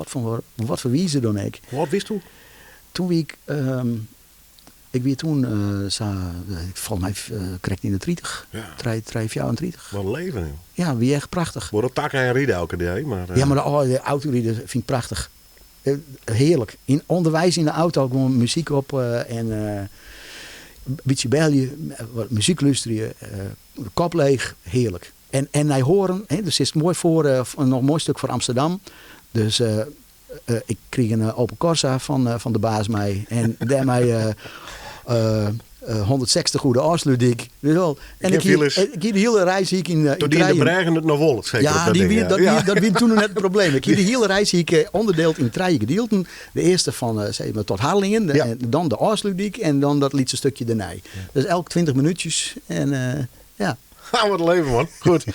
wat voor wie ze dan ik. Wat wist u? Toen wie ik weet toen, volgens mij kreeg ik in de 30. Ja. 34. Wat leven, joh. Ja, wie echt prachtig. Wordt op takken en rieden elke dag. Maar, ja, maar de autorieden vind ik prachtig. Heerlijk. In onderwijs in de auto gewoon muziek op en een beetje belje, wat muziek luisteren, de kop leeg, heerlijk. En wij horen, dus is het mooi voor nog een mooi stuk voor Amsterdam. Dus ik kreeg een open Corsa van de baas mij. En daarmee 160 goede afsluiting. En ik hier de hele reis hier in toen die in de Bregen het nog vol. Ja, dat was toen nog net het probleem. Ik hier de hele reis hier onderdeeld in 3 gedeelten. De eerste van tot Harlingen. En dan de afsluiting. En dan dat liedse stukje daarna. Dus elk 20 minuutjes. En ja. Wat een leven, man. Goed.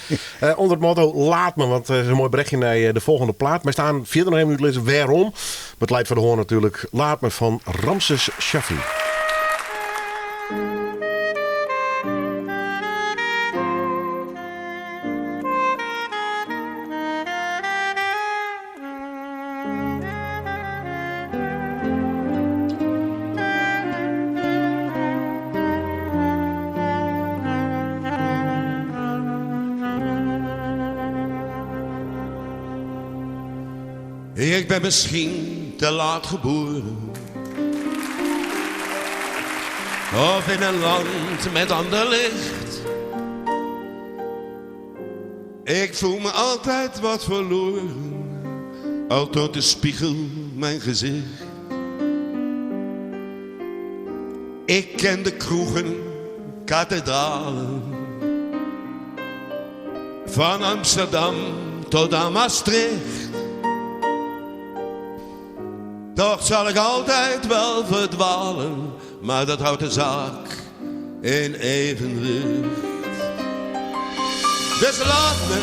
Onder het motto laat me, want het is een mooi berichtje naar de volgende plaat. Wij staan 4,5 minuten lezen waarom. Maar het leidt voor de hoorn natuurlijk. Laat me van Ramses Shaffi. Ik ben misschien te laat geboren, of in een land met ander licht. Ik voel me altijd wat verloren, al tot de spiegel mijn gezicht. Ik ken de kroegen, kathedralen, van Amsterdam tot aan Maastricht. Toch zal ik altijd wel verdwalen, maar dat houdt de zaak in evenwicht. Dus laat me,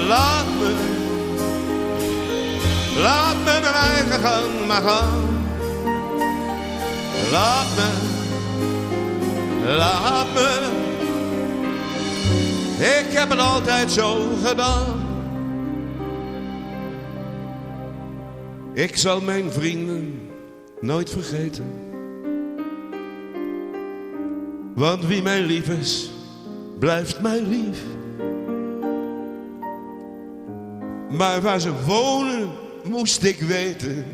laat me, laat me mijn eigen gang maar gaan. Laat me, laat me, ik heb het altijd zo gedaan. Ik zal mijn vrienden nooit vergeten, want wie mij lief is, blijft mij lief. Maar waar ze wonen, moest ik weten,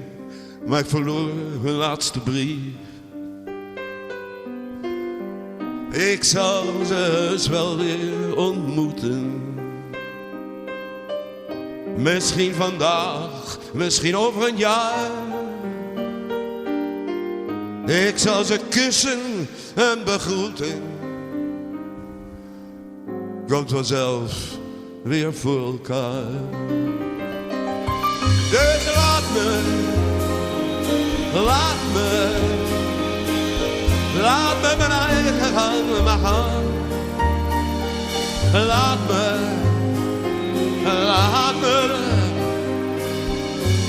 maar ik verloor hun laatste brief. Ik zal ze heus wel weer ontmoeten. Misschien vandaag, misschien over een jaar. Ik zal ze kussen en begroeten. Komt vanzelf weer voor elkaar. Dus laat me, laat me, laat me mijn eigen gang maar gaan. Laat me, laat me,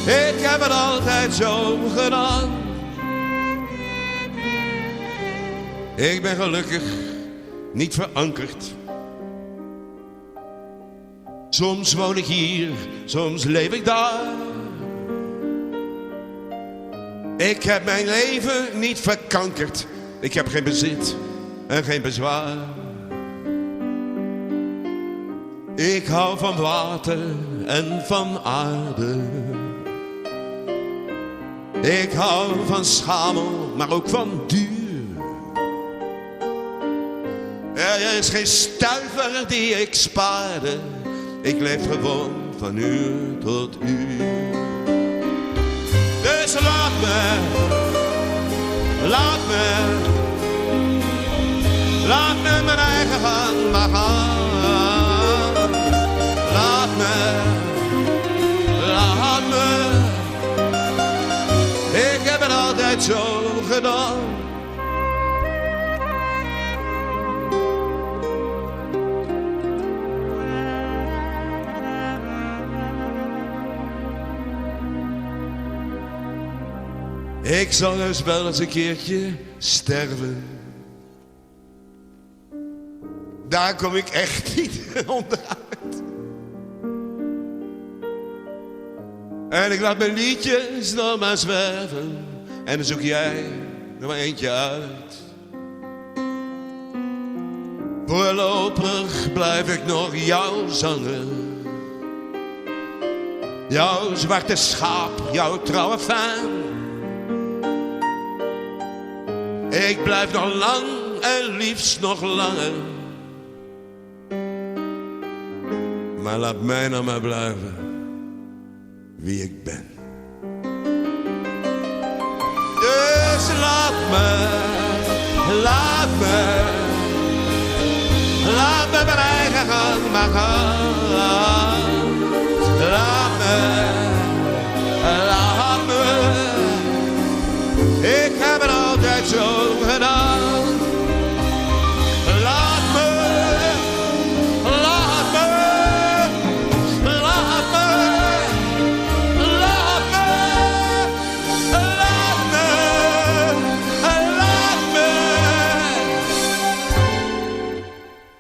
ik heb het altijd zo gedaan. Ik ben gelukkig niet verankerd. Soms woon ik hier, soms leef ik daar. Ik heb mijn leven niet verkankerd. Ik heb geen bezit en geen bezwaar. Ik hou van water en van aarde. Ik hou van schamel, maar ook van duur. Er is geen stuiver die ik spaarde. Ik leef gewoon van uur tot uur. Dus laat me, laat me, laat me mijn eigen gang maar gaan. Laat me, laat me, ik heb het altijd zo gedaan. Ik zal dus wel eens een keertje sterven. Daar kom ik echt niet onderuit. En ik laat mijn liedjes nog maar zwerven. En dan zoek jij er maar eentje uit. Voorlopig blijf ik nog jouw zanger. Jouw zwarte schaap, jouw trouwe fan. Ik blijf nog lang en liefst nog langer. Maar laat mij nou maar blijven wie ik ben. Dus laat me, laat me, laat me mijn eigen gang maar gaan. Laat me, laat me, ik heb het altijd zo gedaan. Laat me,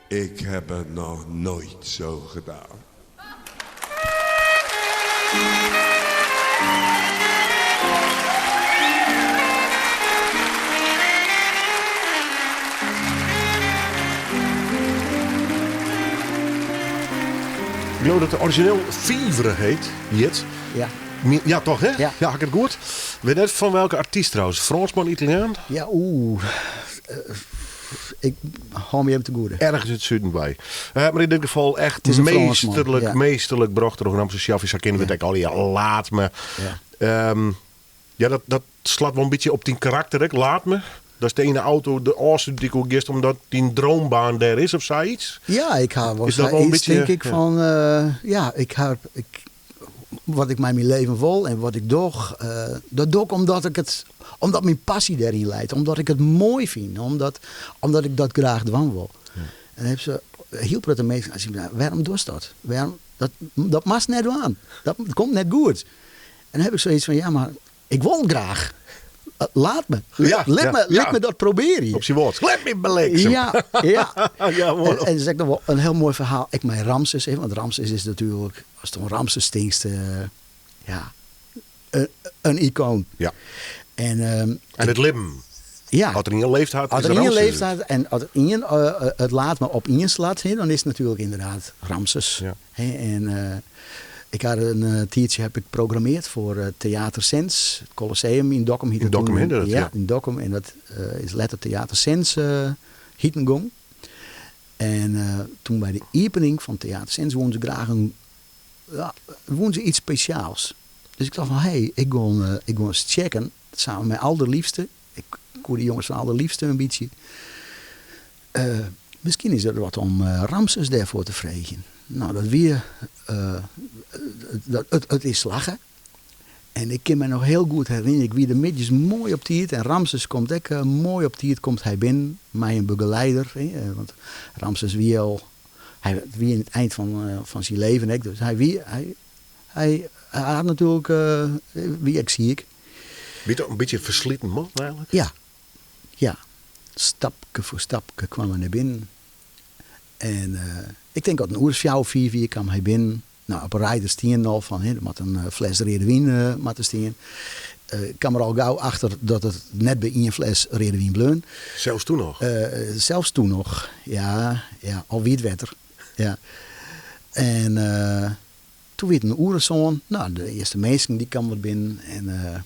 Ik heb het nog nooit zo gedaan. Ik geloof dat het origineel Vivre heet. Jet. Ja. Ja, toch hè? Ja. Had ik het goed? Weet net van welke artiest trouwens? Fransman, Italiaan? Ja, ik hou me hem te goede. Ergens in het zuiden bij. Maar in dit geval echt is een Fransman, meesterlijk, ja. meesterlijk bracht door Ramses Shaffi. Zo kennen we het eigenlijk al laat me. Ja. Dat slaat wel een beetje op die karakter. Hè? Laat me. Dat is de ene auto, de eerste die ik ook gist, omdat die een droombaan daar is of zoiets. Ja, ik ga wel Is dat wel een beetje, denk ik ja. van... wat ik met mijn leven wil en wat ik doe, dat doe ik omdat mijn passie daarin leidt. Omdat ik het mooi vind. Omdat ik dat graag doen wil. Ja. En dan heb ze heel prettig mensen als je zegt, waarom doe je dat? Dat mag net aan. Dat komt net goed. En dan heb ik zoiets van, ja, maar ik wil graag. Laat me. Laat me dat proberen. Op zijn woord. Let me belezen. Ja. Ja, mooi. En dat is echt nog wel een heel mooi verhaal. Ik met Ramses, want Ramses is natuurlijk, als het om Ramses stinkst, een icoon. Ja. En het lim. Ja. Als er in je leeftijd Als er in je leeftijd en als het laat me op in slaat, dan is het natuurlijk inderdaad Ramses. Ja. En ik had een tijdje heb ik programmeerd voor Theater Sens, het Colosseum in Dokkum. In Dokkum, inderdaad. Ja, in Dokkum. En dat is letter Theater Sens Hietengong. En toen bij de opening van Theater Sens woonde ze graag iets speciaals. Dus ik dacht van, ik ga eens checken, samen met Allerliefste. Ik koer die jongens van Allerliefste een beetje. Misschien is er wat om Ramses daarvoor te vregen. Nou, dat weer, het is lachen. En ik kan me nog heel goed herinneren, ik wie de middags mooi op tijd. En Ramses komt ook mooi op tijd, komt hij binnen. Mij een begeleider. Want Ramses wie in het eind van zijn leven. Dus hij had natuurlijk, wie ik zie ik. Een beetje versleten man eigenlijk. Ja. Stapje voor stapje kwam hij naar binnen. En ik denk dat een uur 4 kwam hij binnen. Nou, op een rijder stien al van, er moet een fles rode wijn stien. Ik kwam er al gauw achter dat het net bij een fles rode wijn bleun. Zelfs toen nog? Zelfs toen nog, ja al wie het wetter. Ja. En toen werd een oerenzoon. Nou, de eerste mensen die kwamen er binnen. En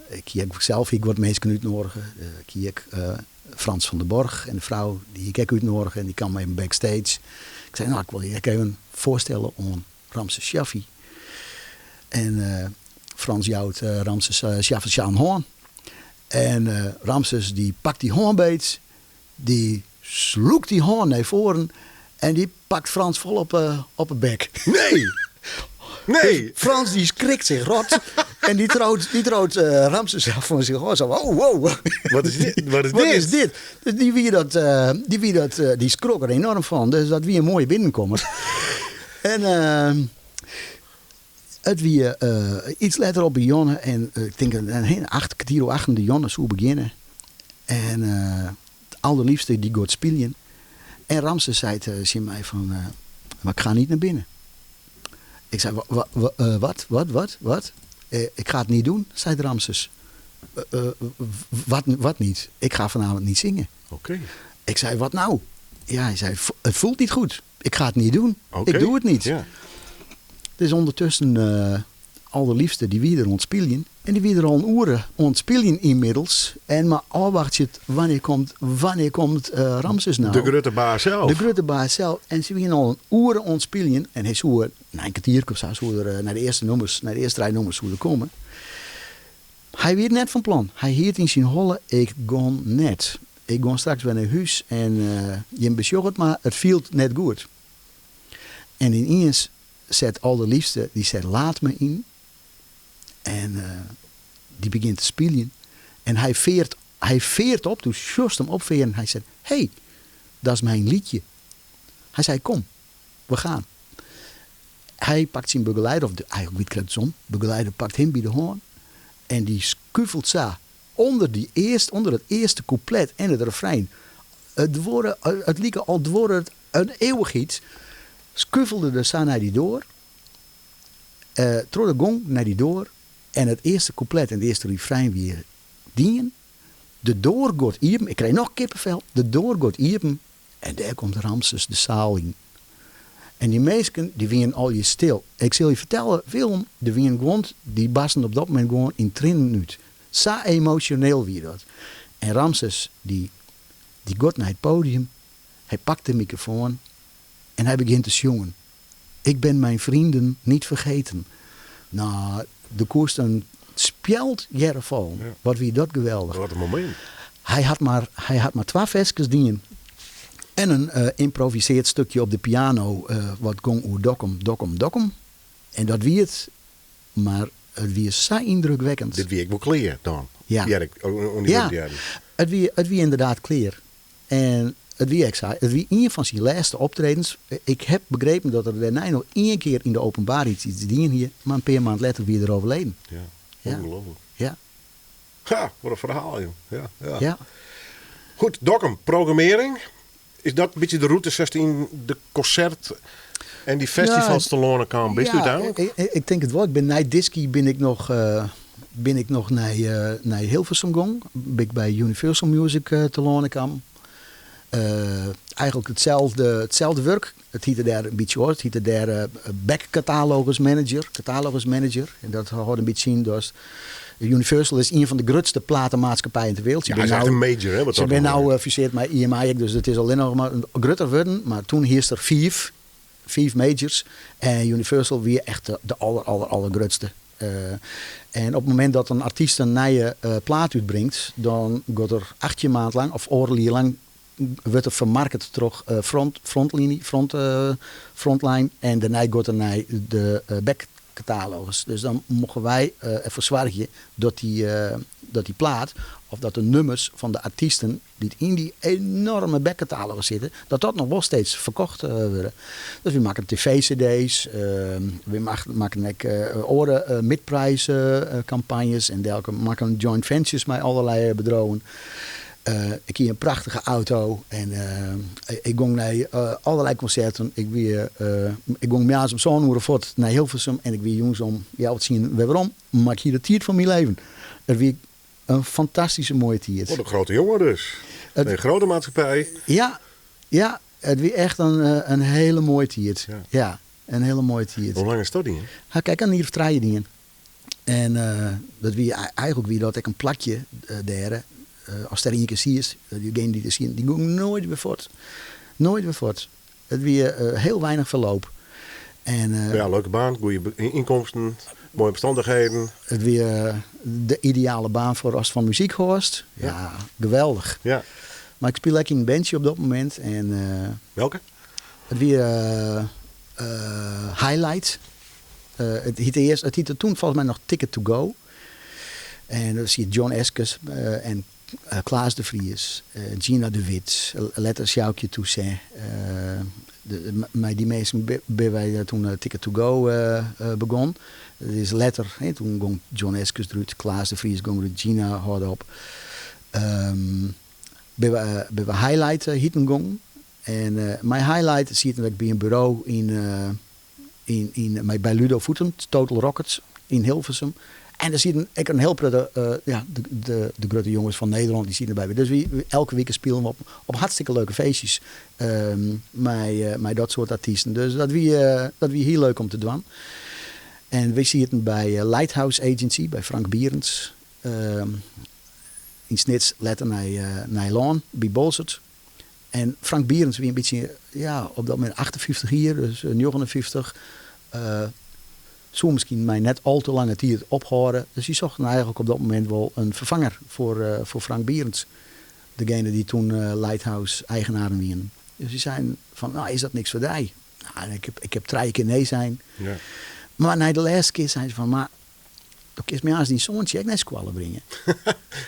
ik heb wat mensen uitnodigen. Ik heb Frans van der Borg en de vrouw die ik uitnodigen. En die kwam even backstage. Ik zei, nou, ik wil je even voorstellen om Ramses Shaffi. En Frans jouwt Ramses Shaffi aan hoorn. En Ramses die pakt die hoornbeets. Die sloekt die hoorn naar voren. En die pakt Frans vol op het bek. Nee! Dus Frans die schrikt zich rot. En die trouwt Ramses af van zich. Zo, wow. Wat is dit? Wat is dit? Dus die schrok er enorm van. Dus dat wie een mooie binnenkomer. En het wie iets later op Jonne. En ik denk een 8 de Jonne zou beginnen. En het allerliefste die gaat spelen. En Ramses zei tegen mij van, maar ik ga niet naar binnen. Ik zei, wat? Ik ga het niet doen, zei Ramses. Wat niet? Ik ga vanavond niet zingen. Oké. Ik zei, wat nou? Ja, hij zei, het voelt niet goed. Ik ga het niet doen. Okay. Ik doe het niet. Ja. Dus ondertussen allerliefste die wie er ontspelen. En die wie er al een uren ontspelen inmiddels. En maar wacht je het, wanneer komt Ramses nou? De grote baas zelf. De grote baas zelf. En ze winnen al een uren ontspelen. En hij zou na een kwartier of zo naar de eerste rij nummers zouden komen. Hij werd net van plan. Hij hield in zijn holle, ik ga net. Ik ga straks weer naar huis en je besjocht, maar het viel net goed. En ineens zet allerliefste, die zet laat me in. En die begint te spelen. En hij veert op, toen just hem opveren. Hij zei, hey, dat is mijn liedje. Hij zei, kom, we gaan. Hij pakt zijn begeleider, of eigenlijk weet ik het zo. Begeleider pakt hem bij de hoorn. En die skuffelt zo onder het eerste couplet en het refrein. Het lieke al dworen een eeuwigheid skuffelde de sa naar die door. Tro de gong naar die door. En het eerste couplet en het eerste refrein weer dien. De door gaat iepen. Ik krijg nog kippenvel. De door gaat iepen. En daar komt Ramses de zaal in. En die mensen, die winnen al je stil. Ik zal je vertellen, film, die winnen gewoon, die bassen op dat moment gewoon in 3 minuten. Zo emotioneel wie dat. En Ramses, die gaat naar het podium. Hij pakt de microfoon. En hij begint te zingen. Ik ben mijn vrienden niet vergeten. Nou, de koers dan speelt Jereveen. Ja. Wat wie dat geweldig. Wat een moment. Hij had maar 2 versjes dienen. En een improviseerd stukje op de piano. Wat gong oer dokkum. En dat wie het. Maar het wie is zo indrukwekkend. Dit wie ik wel kleer dan. Ja. Ja. Het wie inderdaad clear. En het wie ik zei, het wie een van zijn laatste optredens. Ik heb begrepen dat er daarna nog 1 keer in de openbaarheid iets dienen hier. Maar een paar maanden later weer er overleden. Ja, Ja. ongelooflijk. Ja. Ha, wat een verhaal, joh. Ja. Goed, Dokkum, programmering. Is dat een beetje de route 16, de concert en die festivals te lonen kan? Best u duidelijk? Ik denk het wel. Ik ben na Disky ben ik nog naar Hilversum gegaan. Ben ik bij Universal Music te lonen kan. Eigenlijk hetzelfde werk. Het heette daar een beetje hoor. Het heette daar back-catalogus manager. En dat had een beetje zien. Dus Universal is een van de grootste platenmaatschappijen ter wereld. Ja, hij is echt een major, hè? Ze zijn nou fuseerd met EMI, dus het is alleen nog maar een groter worden. Maar toen heerst er 5 majors. En Universal weer echt de allergrootste. En op het moment dat een artiest een nieuwe plaat uitbrengt, dan gaat er 18 maanden lang, of oorlijk lang, wordt er vermarkt terug frontline. En daarna gaat er naar de backcatalogus. Dus dan mogen wij ervoor zorgen dat die plaat, of dat de nummers van de artiesten die in die enorme backcatalogus zitten, dat nog wel steeds verkocht worden. Dus we maken tv-cd's, we maken ook mid-price campagnes en dergelijke. We maken joint ventures met allerlei bedrijven. Ik heb een prachtige auto en ik ging naar allerlei concerten. Ik ging mea's om zo'n uur voort naar Hilversum en ik weer jongens om, ja wat zien we waarom, maar ik hier de tiert van mijn leven. Het weer een fantastische mooie tiert. Wat een grote jongen dus. Een grote maatschappij. Ja, het weer echt een hele mooie tiert. Ja, een hele mooie tiert. Hoe lang is dat niet? Ja, kijk, aan hier vertrouwen dingen. En dat wie eigenlijk weer dat ik een plakje daar. Als er 1 keer zie is, diegene die er zien, die gaan nooit weer voort. Nooit weer voort. Het weer heel weinig verloop. En, ja, leuke baan, goede inkomsten, mooie omstandigheden. Het weer de ideale baan voor als het van muziek hoort. Ja, geweldig. Ja. Maar ik speel lekker in een bandje op dat moment. En, welke? Het weer Highlight. Het heette toen volgens mij nog Ticket to Go. En dan zie je John Eskes en Klaas de Vries, Gina de Wit, Letter Sjoukje Toussaint. Met die mensen ben wij toen Ticket to Go begon. Dat is Letter, toen ging John Eskes eruit, Klaas de Vries ging eruit, Gina had op. Ben we Highlight hieten gong. En mijn Highlight zie je dat ik bij een bureau bij Ludo Voeten, Total Rockets in Hilversum. En dan zie je een heel de grote jongens van Nederland, die zien erbij. Dus elke week spelen we op hartstikke leuke feestjes met dat soort artiesten. Dus dat wie heel leuk om te doen. En we zien het bij Lighthouse Agency, bij Frank Bierens. In Snits letter naar Laan, bij Bolsert. En Frank Bierens wie een beetje, ja, op dat moment 58 hier, dus 59. Zo misschien mij net al te lang het hier ophouden. Dus die zochten eigenlijk op dat moment wel een vervanger voor Frank Bierens. Degene die toen Lighthouse eigenaren waren. Dus die zeiden van, nou is dat niks voor mij? Nou, ik heb 3 keer nee zijn. Ja. Maar na de laatste keer zeiden ze van, maar dan kies me als die zoontje naar squallen brengen.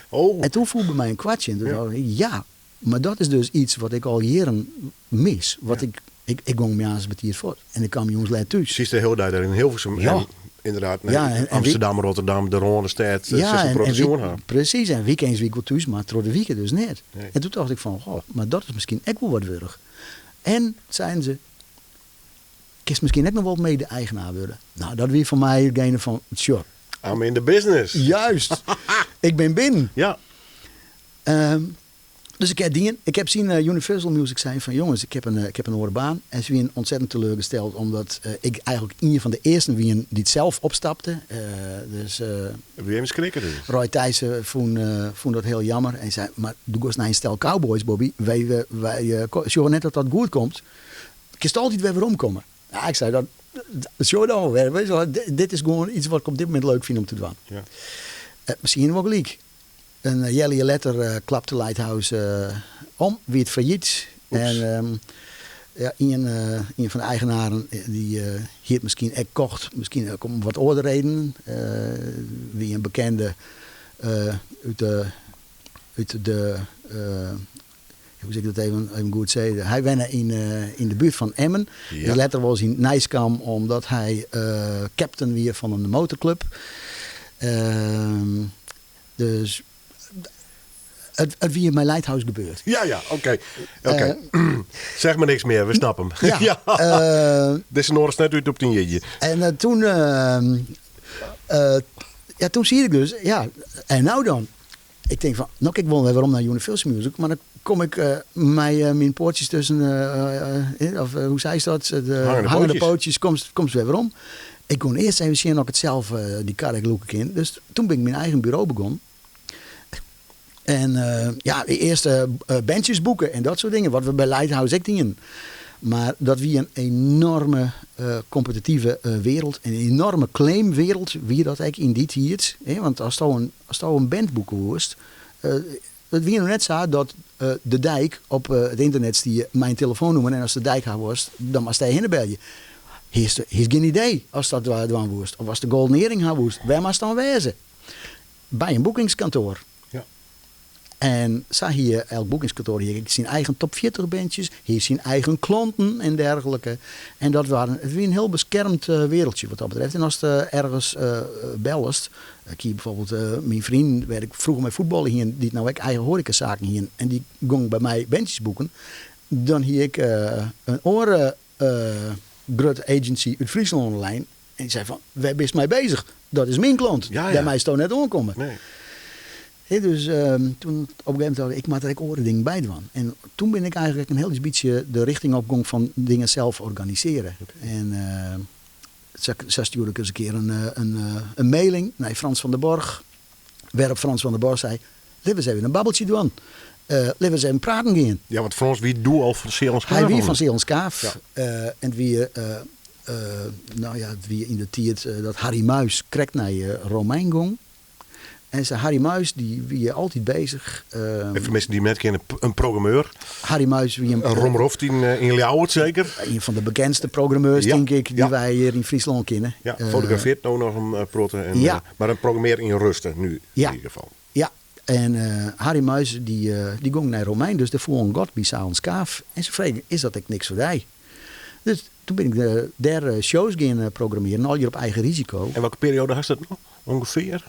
Oh. En toen voelde mij een kwartje. En toen dacht ik, ja, maar dat is dus iets wat ik al jaren mis. Wat ik ging me aan het voor. En ik kwam jongens laat thuis. Zie je de hele tijd in Hilversum. Ja. En inderdaad, en Amsterdam, Rotterdam, de Ronde-stad, 60% precies. En weekends thuis, maar door de weekend dus net. Nee. En toen dacht ik van, maar dat is misschien echt wel wat wurg. En, zeiden ze, kies misschien net nog wel mede-eigenaar worden. Nou, dat weer voor mij degene van, sure. I'm in the business. Juist. Ik ben binnen. Ja. Dus ik heb zien Universal Music zijn van jongens, ik heb een horen baan. En ze waren ontzettend teleurgesteld, omdat ik eigenlijk een van de eerste wie die het zelf opstapte. Wie hem schrikken dus. Roy Thijssen vond dat heel jammer. En zei, maar doe eens naar een stel cowboys, Bobby. Wij zorgen net dat dat goed komt. Je kunt altijd weer omkomen. Ja, ik zei, show dan weer. Dit is gewoon iets wat ik op dit moment leuk vind om te doen. Ja. Misschien wel gelijk. Een jaar later klapte Lighthouse om, wie het failliet. Oeps. En een van de eigenaren die hier misschien echt kocht, misschien ook om wat andere redenen. Wie een bekende uit de hoe zeg ik dat even goed zeggen. Hij woonde in de buurt van Emmen. Ja. Dus later was hij in Nijskam omdat hij captain weer van een motorclub. Dus het wie in mijn Lighthouse gebeurt. Ja, oké. Zeg maar niks meer, we snappen hem. Ja, Dit is nog net uit op 10 jeetje. En toen zie ik dus, ja, en nou dan? Ik denk van, nou kijk wel waarom naar Universal Music, maar dan kom ik mijn poortjes tussen, hoe zei ze dat? De hangende pootjes, komt weer waarom. Ik kon eerst even zien of ik het zelf, die karre look in. Dus toen ben ik mijn eigen bureau begonnen. En eerst bandjes boeken en dat soort dingen, wat we bij Lighthouse ook dingen. Maar dat wie een enorme competitieve wereld, een enorme claimwereld, wie dat eigenlijk in dit hier. Want als je een band boeken hoest, het wie nog net zo dat de dijk op het internet die je mijn telefoon noemen en als de dijk was, dan was hij heen bel je. Hij is geen idee als dat waar woest. Of als de Golden Earring woest, waar was dan wezen? Bij een boekingskantoor. Ja. En zag hier elk boekingskantoor hier zijn eigen top 40 bandjes, hier zijn eigen klanten en dergelijke. En dat waren het was een heel beschermd wereldje wat dat betreft. En als je ergens bellest, ik hier bijvoorbeeld mijn vriend, waar ik vroeger met voetballen hier, die nou ook eigen horecazaken hier, en die ging bij mij bandjes boeken, dan hier ik een oren grote agency uit Friesland online. En die zei van, waar ben je mee bezig? Dat is mijn klant. Ja. Bij mij is het net aankomen. Nee. Dus toen op een gegeven moment ik maakte er oren dingen bij doen. En toen ben ik eigenlijk een heel beetje de richting opgegaan van dingen zelf organiseren. Okay. En zo stuurde ik eens een keer een mailing naar Frans van der Borg. Waarop Frans van der Borg zei, laten we eens even een babbeltje doen. Laten we eens even praten gaan. Ja, want Frans, wie doet al van Zeelandskaaf? Hij wie van Zeelandskaaf. Ja. En wie in de tijd dat Harry Muis kreeg naar Romein ging. En zei Harry Muis, die wie altijd bezig. Even mensen die met kennen, een programmeur. Harry Muis, wie een Romroft in Ljouwert zeker. Een van de bekendste programmeurs, denk ik, die wij hier in Friesland kennen. Ja, fotografeert nou nog een protten. Maar een programmeer in rusten nu in ieder geval. Ja, en Harry Muis, die ging naar Romein, dus de volgende god bij Zeelandskaaf. En ze vroegen, is dat ik niks voor jij? Dus toen ben ik de derde shows gaan programmeren, al hier op eigen risico. En welke periode had dat nog? Ongeveer?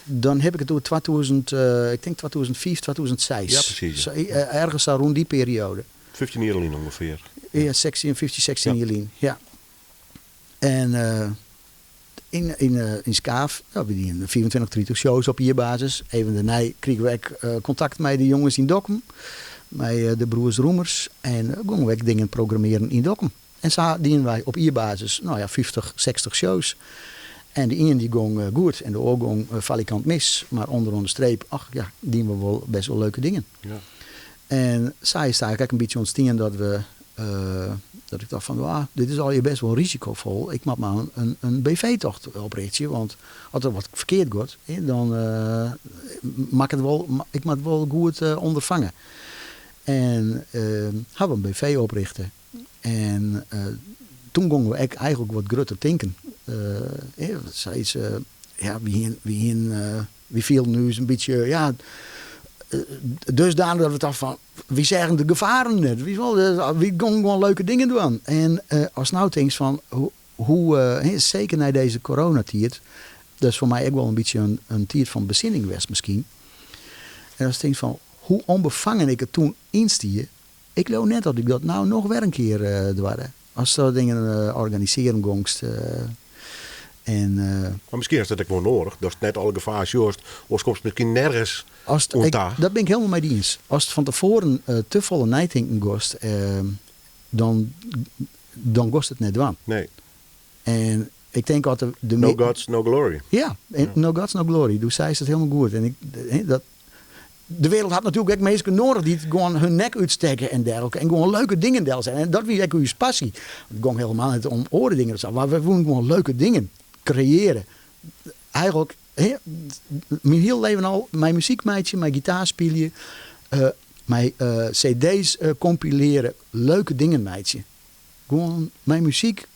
Dan heb ik het door 2005, 2006. Ja, precies. Ja. Ergens al rond die periode. 15 jaar geleden ongeveer. Ja, 16 jaar geleden. Ja. En in Skaaf, we die 24, 30 shows op hierbasis. Even daarna kregen we contact met de jongens in Dokkum. Met de broers Roemers. En gingen we dingen programmeren in Dokkum. En zo dienen wij op hierbasis 50, 60 shows. En de ene die ging goed en de andere ging valikant mis. Maar onder de streep, dienen we wel best wel leuke dingen. Ja. En zij is eigenlijk een beetje ontstaan dat dat ik dacht van, dit is al je best wel risicovol. Ik mag maar een BV-tocht oprichten. Want als er wat verkeerd gaat, dan mag ik het wel goed ondervangen. En hebben we een BV oprichten. En toen gingen we eigenlijk wat groter denken. Wie viel nu eens een beetje, dusdanig dat we dachten van, wie zeggen de gevaren net? Wie gaan gewoon leuke dingen doen? En als nou denkt van, zeker na deze coronatijd, dat is voor mij ook wel een beetje een tijd van bezinning was misschien. En als je denkt van, hoe onbevangen ik het toen instier, ik geloof net dat ik dat nou nog weer een keer doe. Als zo dingen organiseren gongst. Maar misschien is dat ook wel nodig. Dat is net alle gevaar juist. Of komt misschien nergens dat ben ik helemaal mee eens. Als het van tevoren te volle nijtinken kost, dan kost het net waan. Nee. En ik denk altijd... No gods, no glory. Ja, no gods, no glory. Dus zij is het helemaal goed. En de wereld had natuurlijk ook mensen nodig die gewoon hun nek uitsteken en dergelijke. En gewoon leuke dingen deel zijn. En dat was ook uw passie. Het ging helemaal niet om oordingen. Maar we willen gewoon leuke dingen creëren. Eigenlijk, mijn heel leven al, mijn muziekmeidje, mijn gitaar spelen, mijn cd's compileren. Leuke dingen meidje. Gewoon mijn muziek,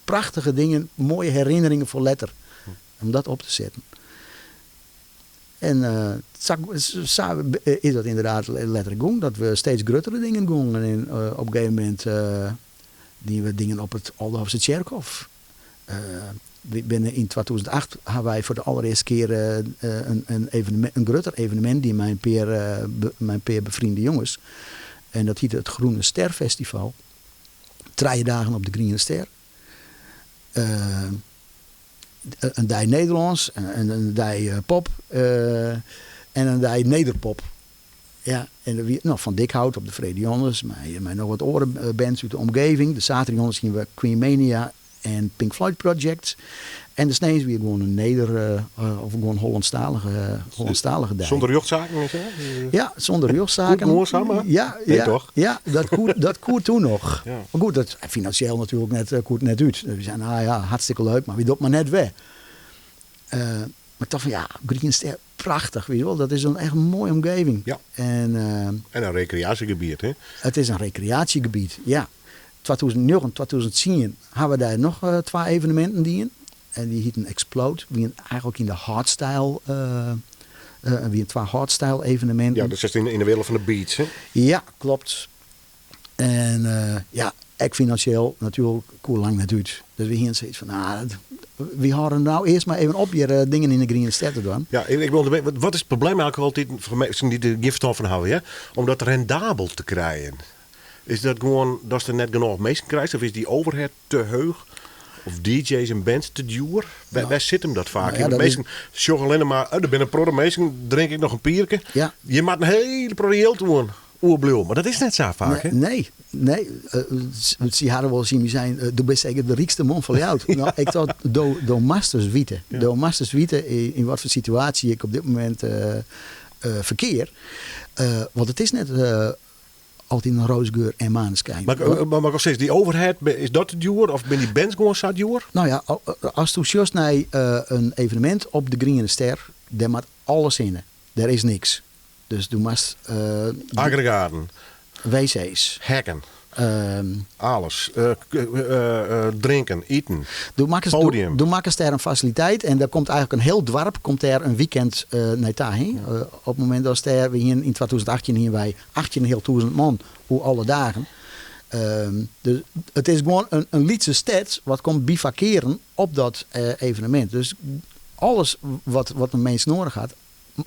prachtige dingen, mooie herinneringen voor letter. Om dat op te zetten. En is dat inderdaad letterlijk gong, dat we steeds grotere dingen gongen. En op een gegeven moment die we dingen op het Oldehofse Tjerkhof. Binnen in 2008 hebben wij voor de allereerste keer een groter evenement die mijn peer bevriende jongens. En dat heette het Groene Ster Festival. 3 dagen op de Groene Ster. Een dij Nederlands, een dij pop en een dij nederpop. Ja, en van Dikhout op de Vrede Jongens, maar nog wat orenbands uit de omgeving. De zaterdag zien we Queen Mania en Pink Floyd Project. En de sneeuw weer gewoon een of gewoon Hollandstalige dij. Zonder jochtzaken? Ja, zonder jochtzaken. Goed mooi samen? Ja, toch? Ja, dat koert toen nog. Ja. Maar goed, dat financieel natuurlijk net uit. We zijn hartstikke leuk, maar wie doet maar net weg. Maar ik dacht van Green Ster, prachtig, weet je wel. Dat is een echt mooie omgeving. Ja. En een recreatiegebied, hè? Het is een recreatiegebied, ja. 2009 en 2010 hebben we daar nog 2 evenementen die in. En die hieten Explode. Wie eigenlijk in de hardstyle. Wie 2 hardstyle evenementen. Ja, dat is in de wereld van de beats, hè? Ja, klopt. En ik financieel natuurlijk lang net uit. Dus we hier zoiets van, we houden nou eerst maar even op je dingen in de Green Ster te doen. Ja, ik wil weten, wat is het probleem eigenlijk altijd voor mensen die de gift van houden, ja? Om dat rendabel te krijgen? Is dat gewoon dat er net genoeg mensen krijgt? Of is die overhead te hoog? Of DJ's en bands te duur? Waar zit hem dat vaak in? De meesten zeggen alleen maar, er binnen een meesten drink ik nog een pierke. Ja. Je maakt een hele project doen. Oerblauw. Maar dat is net zo vaak, hè? Nee. Ze hadden wel zien, we zijn, du bent zeker de rijkste man van jou. Nou, ik dacht, do masters weten. Ja. Do masters weten in wat voor situatie ik op dit moment verkeer. Want het is net altijd een roosgeur en maneschijn. Maar nog steeds, die overheid, is dat te duur? Of ben die bands gewoon zo duur? Nou ja, als je just naar een evenement op de Green Ster, daar moet alles in. Er is niks. Dus je moet... aggregaten. wc's. Hekken. Alles. Drinken, eten. Podium. Doe maken daar een faciliteit. En daar komt eigenlijk een heel dorp. Komt daar een weekend naar daarheen. Op het moment dat we hier in 2018 hier wij 18.500 man. Hoe alle dagen. Dus het is gewoon een liedse stad. Wat komt bivakeren op dat evenement. Dus alles wat een mens nodig had.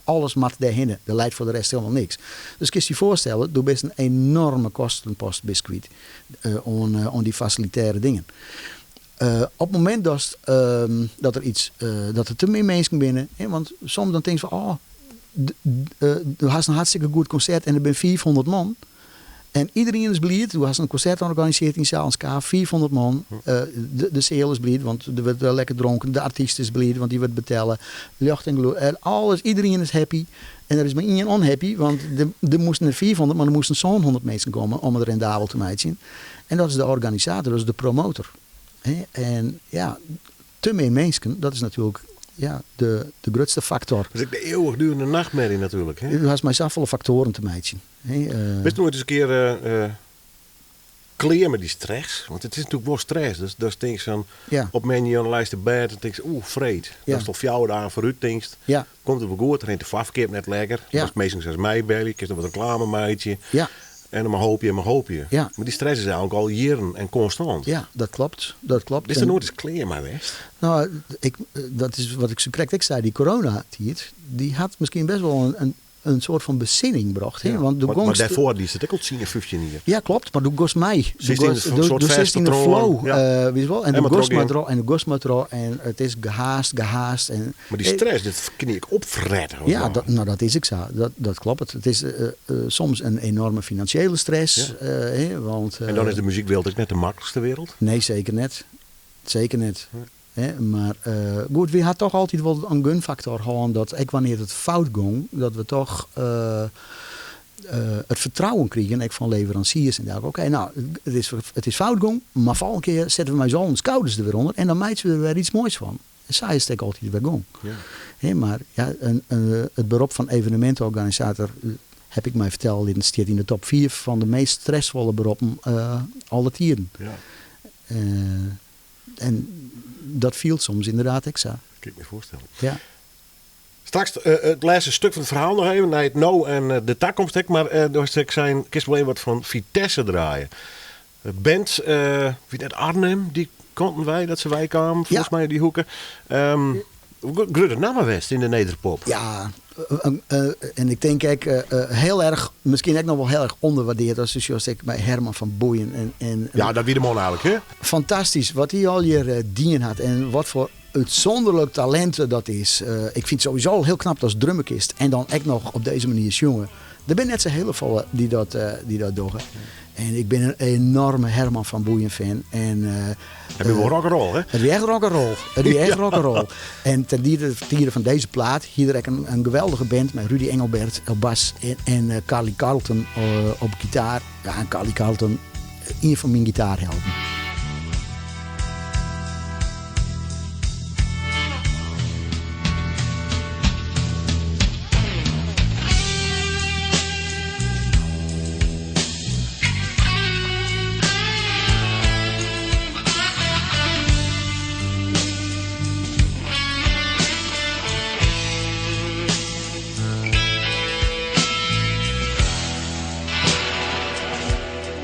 Alles mag daarheen. Er leidt voor de rest helemaal niks. Dus kun je je voorstellen, doe best een enorme kostenpost biscuit om die facilitaire dingen. Op het moment dat er te meer mensen binnen, want soms dan denk je van, je had een hartstikke goed concert en er zijn 400 man. En iedereen is blij. Toen was een concert georganiseerd in Zaalska. 400 man. De sale is blij, want er werd lekker dronken. De artiest is blij, want die wordt betalen. Lucht en gloed. Alles, iedereen is happy. En er is maar één onhappy, want er moesten er 400, maar er moesten zo'n 100 mensen komen om het rendabel te maken. En dat is de organisator, dat is de promotor. En ja, te meer mensen, dat is natuurlijk de grootste factor. Dat is de eeuwigdurende nachtmerrie natuurlijk. Hè? U has maar zoveel factoren te maken. Best nooit eens een keer kleren met die stress. Want het is natuurlijk wel stress. Dus dat denk je dan op menu aan de lijst erbij. Dan denk je, vreed. Dat is toch 4 dagen vooruit, denk je. Komt het wel goed, dan rent de vafkeer net lekker. Dat is meestal zoals mij, Belly. Ik heb nog wat reclame maatje. Ja. En dan maar hoop je. Ja. Maar die stress is eigenlijk al jaren en constant. Ja, dat klopt. Is er nooit eens kleer maar geweest? Nou, dat is wat ik zo correct zei. Die corona-tijd, die had misschien best wel een soort van bezinning bracht. Hè? Ja. Want de Maar gongst- daarvoor die zit ook al 10 en 15 hier. Ja, klopt, maar doe gost mij. Zit in een soort Doe vast in de patroon, flow, ja. weet je wel. En En de met gost rock in. maar en de gost maar erop en het is gehaast. En, Maar die stress, dat kan ik opfretten. hoor. ja, dat is ik zo. Dat klopt. Het is soms een enorme financiële stress. Want, En dan is de muziekwereld ook net de makkelijkste wereld. Nee, zeker net. Zeker net. Hè, maar goed, we hadden toch altijd wel een gunfactor gewoon dat ik wanneer het fout ging, dat we toch het vertrouwen kregen ik van leveranciers en dachten, oké, nou, het is fout gang, maar volgende keer zetten we mij zo onze schouders er weer onder en dan maakt ze er weer iets moois van. En zij is het altijd weer gang. Ja. Hè, maar ja, het beroep van evenementenorganisator heb ik mij verteld, dit staat in de top 4 van de meest stressvolle beroepen alle tijden. Ja, En dat viel soms inderdaad extra. kan ik me voorstellen. Ja. Straks het laatste stuk van het verhaal nog even naar het nou en de toekomst. Maar door ik zijn kist wel even wat van Vitesse draaien. De band, wie net Arnhem, die konden wij dat ze wij kwamen, volgens mij die hoeken. Grudde Nammerwest in de Nederpop. Ja, en ik denk heel erg, misschien ook nog wel heel erg onderwaardeerd als zoals ik bij Herman van Boeien. En Ja, dat wie de man eigenlijk, hè? fantastisch wat hij al hier dien had en wat voor uitzonderlijk talent dat is. Ik vind het sowieso heel knap als drummerkist en dan echt nog op deze manier jongen. Er zijn net zo hele volle die dat doen. En ik ben een enorme Herman van Boeien fan. En, Heb je wel rock'n'roll, hè? Het is echt rock'n'roll. Het is echt rock'n'roll. En ten dieren van deze plaat, hier heb ik een geweldige band met Rudy Engelbert op bas en Carly Carlton op gitaar. Ja, en Carly Carlton, een van mijn gitaarhelden.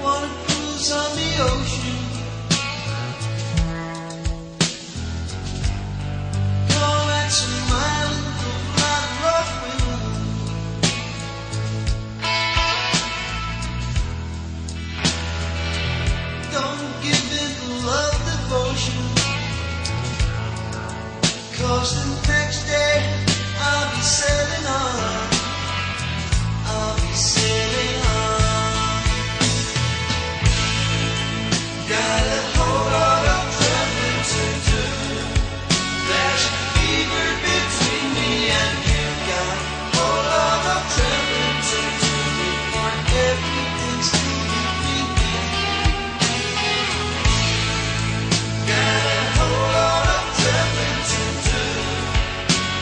Wanna cruise on the ocean. Go at some island, go fly the rock wind. Don't give in to love devotion. 'Cause the next day I'll be sailing on. I'll be sailing on. Got a whole lot of traveling to do. There's a fever between me and you. Got a whole lot of traveling to do before everything's leaving me. Got a whole lot of traveling to do.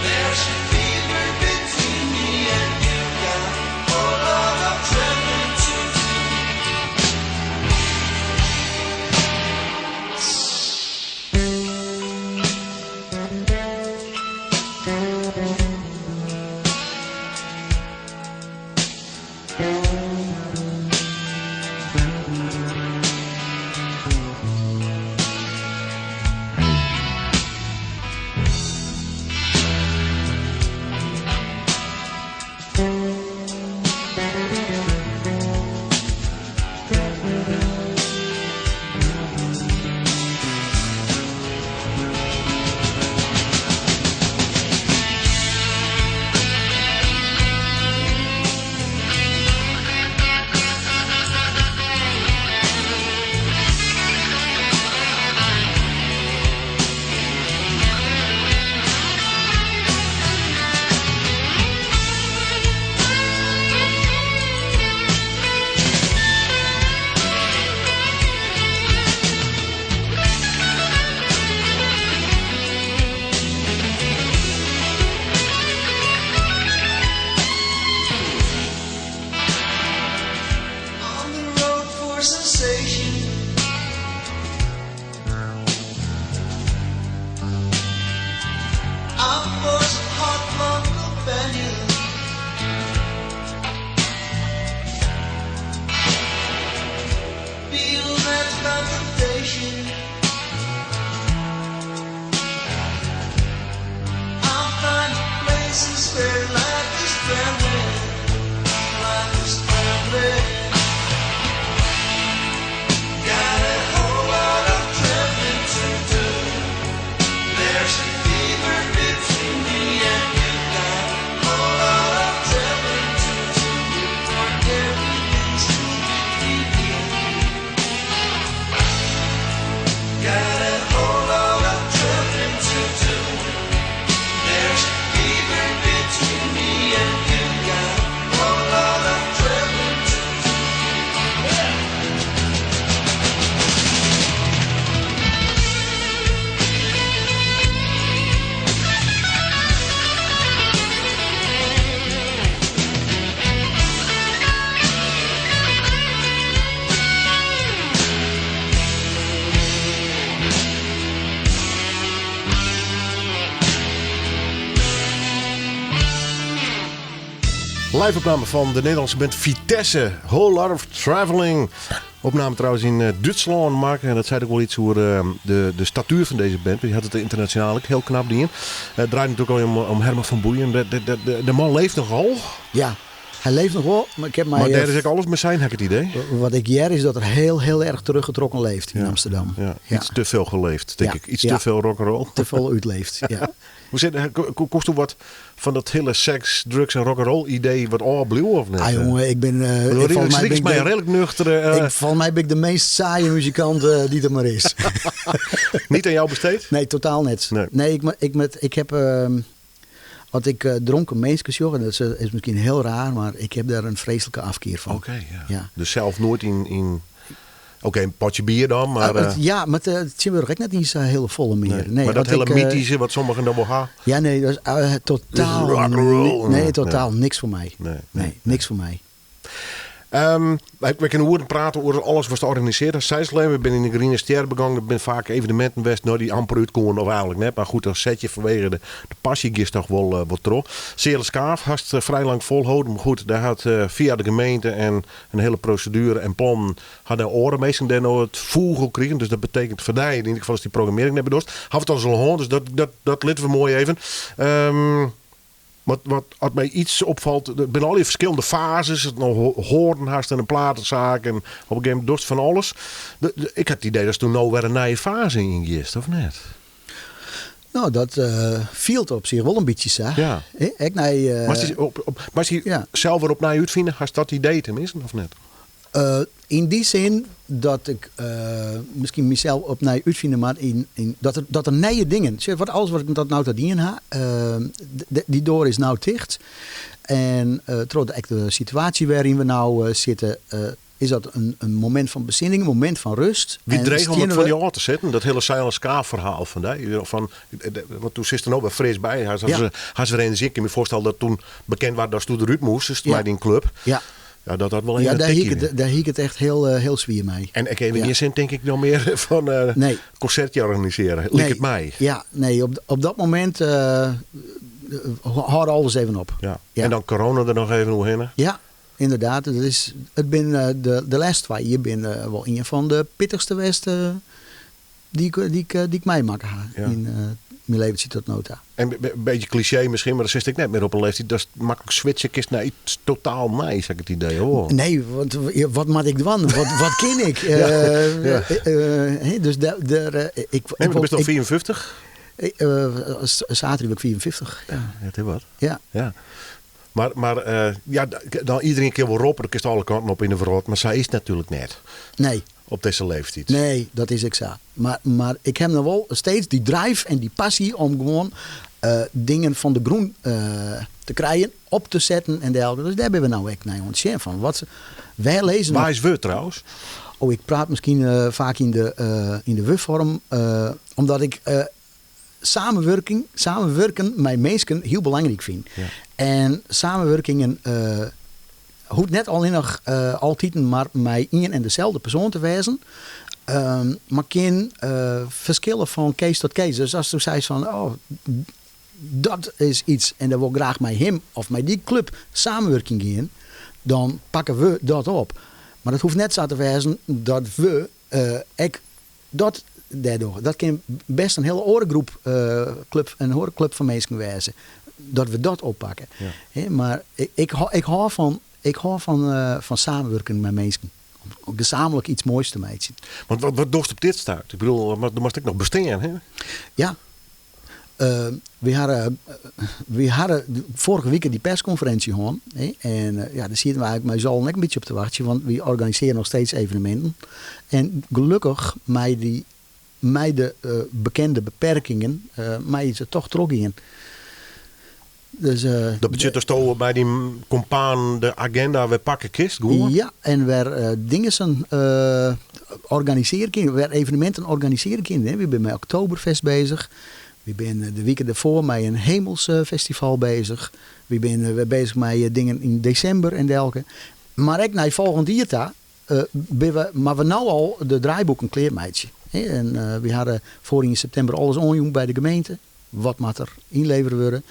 There's a fever between me and you. Got a whole lot of traveling to do. On the road for sensation. I'm for some hot love companion. Feel that contemplation. I'll find places where life is traveling. Live-opname van de Nederlandse band Vitesse. Whole Lot of Traveling. Opname trouwens in Duitsland maken. En dat zei ook wel iets over de statuur van deze band. Die had het internationaal ook heel knap die in. Het draait natuurlijk al om Herman van Boeien. De man leeft nogal. Ja, hij leeft nog wel. Maar ik heb mij, Maar daar is ook alles met zijn, heb ik het idee. wat ik hier is dat er heel erg teruggetrokken leeft in Amsterdam. Ja, Ja. iets te veel geleefd, denk Ja, ik. Iets ja. te veel rock'n'roll. Te veel uitleeft. Ja. Hoe zit het? Kost u wat van dat hele seks, drugs en rock'n'roll idee wat opblijft of net? Ah jongen, ik ben... Volgens mij een redelijk nuchtere... Volgens mij ben ik de meest saaie muzikant die er maar is. Niet aan jou besteed? Nee, totaal niet. Nee. Nee, ik heb... Wat ik dronken mensen jongen, dat is misschien heel raar, maar ik heb daar een vreselijke afkeer van. Oké, ja. Ja. Dus zelf nooit in... Oké, een potje bier dan, maar... Ja, maar het is net niet zo heel volle meer. Nee, maar dat hele ik, mythische wat sommigen dan wel gaan... Ja, nee, dat is totaal... Dus rock'n'roll. Nee, totaal niks voor mij. Nee. Niks voor mij. We kunnen horen praten over alles wat georganiseerd is. Zijsleven, we zijn in de Green Ster begonnen. Er zijn vaak evenementen geweest nou, die amper uitkomen of eigenlijk net. Maar goed, dat zet je vanwege de passie gist toch wel terug. Seerle Skaaf had het vrij lang volhouden. Maar goed, daar had via de gemeente en een hele procedure en plan hadden oren meestal daar nou het voegel gekregen. Dus dat betekent voor mij, in ieder geval is die programmering net bedoeld. Had het al zo'n hoorn, dus dat litten we mooi even. Wat mij iets opvalt, er zijn al die verschillende fases. Het nog hoorden haast en een platenzaak en op een gegeven moment dorst van alles. Ik had het idee dat ze toen nou weer een nieuwe fase in gist, of net? Nou, dat viel op zich wel een beetje zo. Ja. Maar is hij ja. zelf weer op naar uitvinden? Had dat idee tenminste, of net? In die zin dat ik misschien mezelf op naar uitvinden, maar dat er nieuwe dingen. Wat alles wat ik dat nou te dienen ha, die door is nou dicht. En trouwens de situatie waarin we nou zitten, is dat een moment van bezinning, een moment van rust. Wie En dreig om het stenen van we- die oor te zetten? Dat hele Silent Ska verhaal van die. Want toen zit er nou bij fris bij. Had ze er een zin. Ik kan me voorstellen dat toen bekend was dat ze toen eruit moest. Dus bij die club. Ja, Ja, dat had wel een ja daar tikkie. hiek ik het echt heel zwier mee. En ik heb in Ja. die zin denk ik nog meer van Nee. concertje organiseren. Lijkt het mij. Ja, nee, op dat moment houd alles even op. Ja. Ja. En dan corona er nog even omheen. Ja, inderdaad. Het ben de laatste 2 jaar ben wel een van de pittigste westen die ik meemaak Ja. in mijn leven tot nota. En een beetje cliché misschien, maar dat zit ik net meer op een leeftijd. Dat is makkelijk switchen is naar iets totaal nice, heb ik het idee hoor. Nee, want wat moet ik doen? Wat ken ik? Dus ik En je bent al 54? zaterdag ben ik 54. Ja. Ja, dat is wat. Ja. Maar dan iedereen keer wel roppen, dan kun je alle kanten op in de verrot. Maar zij is natuurlijk net Nee. op deze leeftijd. Nee, dat is ik zo. Maar ik heb nog wel steeds die drive en die passie om gewoon dingen van de groen te krijgen, op te zetten en dergelijke. Dus daar hebben we nou echt naar ons van. Wij lezen. Waar is we trouwens? Oh, ik praat misschien vaak in de we-vorm, omdat ik samenwerken met mensen heel belangrijk vind. Ja. En samenwerkingen hoeft net alleen nog altijd maar met één en dezelfde persoon te wezen. Maar kan verschillen van case tot case. Dus als je zei van, oh, dat is iets en dan wil ik graag met hem of met die club samenwerking in, dan pakken we dat op. Maar het hoeft net zo te wezen dat we dat daardoor. Dat kan best een hele orengroep een horenclub van mensen wezen. Dat we dat oppakken. Ja. He, maar ik hou van samenwerken met mensen. Om gezamenlijk iets moois te maken. Want wat dorst op dit staat? Ik bedoel, maar dan moest ik nog bestaan, hè? Ja. We hadden vorige week die persconferentie gehad. En daar zitten we eigenlijk met z'n allen een beetje op te wachten. Want we organiseren nog steeds evenementen. En gelukkig met de bekende beperkingen, mij is het toch terug in. Dus, Dat betekent dus toch bij die compaan de agenda we pakken kist, gewoon? Ja, en we dingen organiseren kunnen, we evenementen organiseren kunnen. We zijn met Oktoberfest bezig. We zijn de weken daarvoor met een Hemelsfestival bezig. We zijn bezig met dingen in december en dergelijke. Maar ook naar volgend jaar maar we nou al de draaiboeken kleermeidje. En we hadden in september alles onjong bij de gemeente. Wat moet er inleveren worden?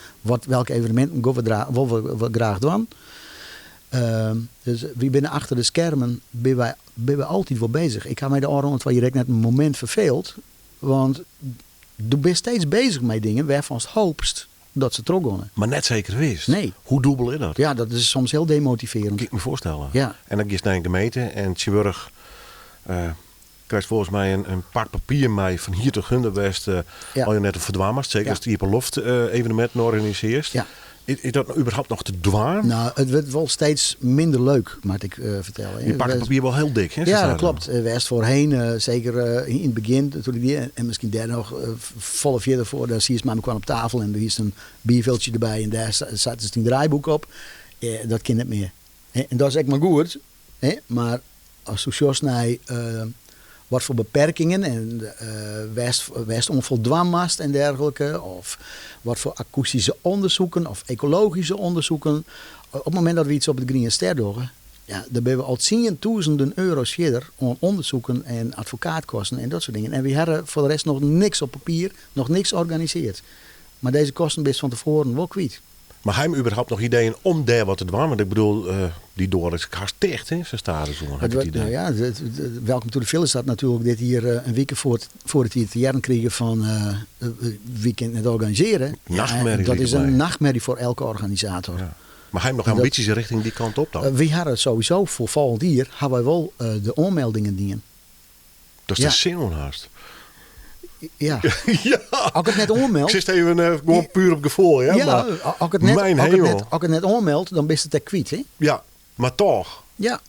Welke evenementen willen we graag doen? Dus wie binnen achter de schermen ben wij altijd wel bezig. Ik ga mij de oren, want waar je net een moment verveelt. Want je bent steeds bezig met dingen waarvan je hoopst dat ze teruggaan. Maar net zeker wist. Nee. Hoe dubbel is dat? Ja, dat is soms heel demotiverend. Kan ik me voorstellen. Ja. En dan ga je naar een gemeente en Tjeburg krijgt volgens mij een pak papier mee van hier tot Gunderwest. Ja. Al je net een verdwaamast. Zeker Ja. als je hier op loft evenementen organiseert. Ja. Is dat nou überhaupt nog te dwaan? Nou, het wordt wel steeds minder leuk, moet ik vertellen. Je pakt het papier wel heel dik, hè? Ja, dat klopt. West voorheen, zeker in het begin, toen ik die, en misschien daar nog volle vier ervoor, daar zie je maar kwam op tafel en er is een bierveeltje erbij en daar zat dus een draaiboek op. Dat kan niet meer. En dat is echt maar goed. Maar als je zoals naar wat voor beperkingen en West onvoldwaanmast en dergelijke, of wat voor akoestische onderzoeken of ecologische onderzoeken. Op het moment dat we iets op het Green Ster doen, ja, dan ben we al tienduizenden euro's verder om onderzoeken en advocaatkosten en dat soort dingen. En we hadden voor de rest nog niks op papier, nog niks georganiseerd. Maar deze kosten best van tevoren wel kwijt. Maar hij hem überhaupt nog ideeën om daar wat te dwaan? Want ik bedoel, die door is haast dicht, hè? Ze staan zo. Nou ja, welkom to the Phil is dat natuurlijk dit hier een week voor het hier te jaren kregen van weekend het organiseren. Nachtmerrie. Dat is een nachtmerrie voor elke organisator. Ja. Maar hij heeft nog ambities richting die kant op dan? We hadden sowieso voor volgend jaar hebben wij wel de aanmeldingen dienen. Dat is de zin haast. Ja. Ja. Als ik het net aanmeld. Ik zit even gewoon puur op gevoel, hè? Ja, maar als ik het net, mijn als ik hemel. net, als ik het net aanmeld, dan ben je het kwijt, hè? Ja, maar toch. Ja.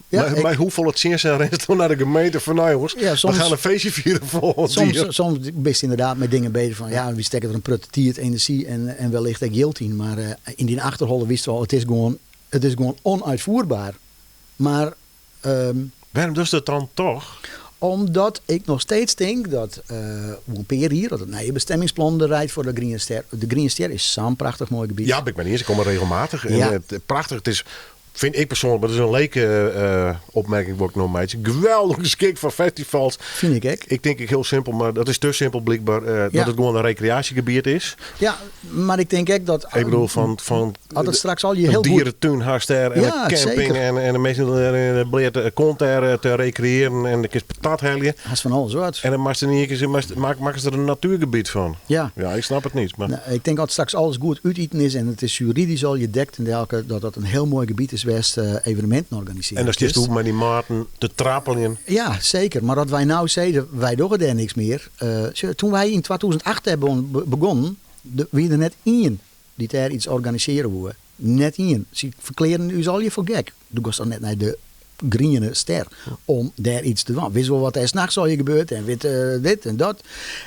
Ja, maar hoeveel het zin zijn rent toen naar de gemeente van nou jongens, Ja, soms- we gaan een feestje vieren voor ons hier. soms ben je inderdaad met dingen bezig van ja, we steken er een pruttiert energie en wellicht ook geld in. Maar in die achterholen wisten we al, het is gewoon onuitvoerbaar. Maar Waarom dus dat dan toch? omdat ik nog steeds denk dat Wompeer hier, dat het nieuwe bestemmingsplan er rijdt voor de Green Ster. De Green Ster is zo'n prachtig mooi gebied. Ja, ik ben eerst, ik kom er regelmatig. En Ja. het, prachtig, het is, vind ik persoonlijk, maar dat is een leuke opmerking wat ik nog meid. Geweldig geschikt voor festivals. Vind ik ook. Ik denk heel simpel, maar dat is te simpel blijkbaar, dat het gewoon een recreatiegebied is. Ja, maar ik denk ook dat... Ik bedoel, van had het straks al je een heel goed... dierentuin haast daar en Ja, een camping zeker. en de mensen bleert komt daar te recreëren en de kist patat helgen. Hij is van alles wat. En dan mag ze niet maken ze er een natuurgebied van. Ja. Ja, ik snap het niet. Maar Nou, ik denk dat straks alles goed uiteten is en het is juridisch al je dekt en dergelijke, dat dat een heel mooi gebied is geweest evenementen organiseren. en dan stond hoe met die maten te trappelen. Ja, zeker. Maar dat wij nou zeiden, wij doen er niks meer. Toen wij in 2008 hebben begonnen, wie er net één die daar iets organiseren wouden. Net één. Ze verkleren u al je voor gek. Doe was dan net naar de Green Ster om daar iets te doen. Wist wel wat er 's nachts al je gebeurt en weet dit en dat.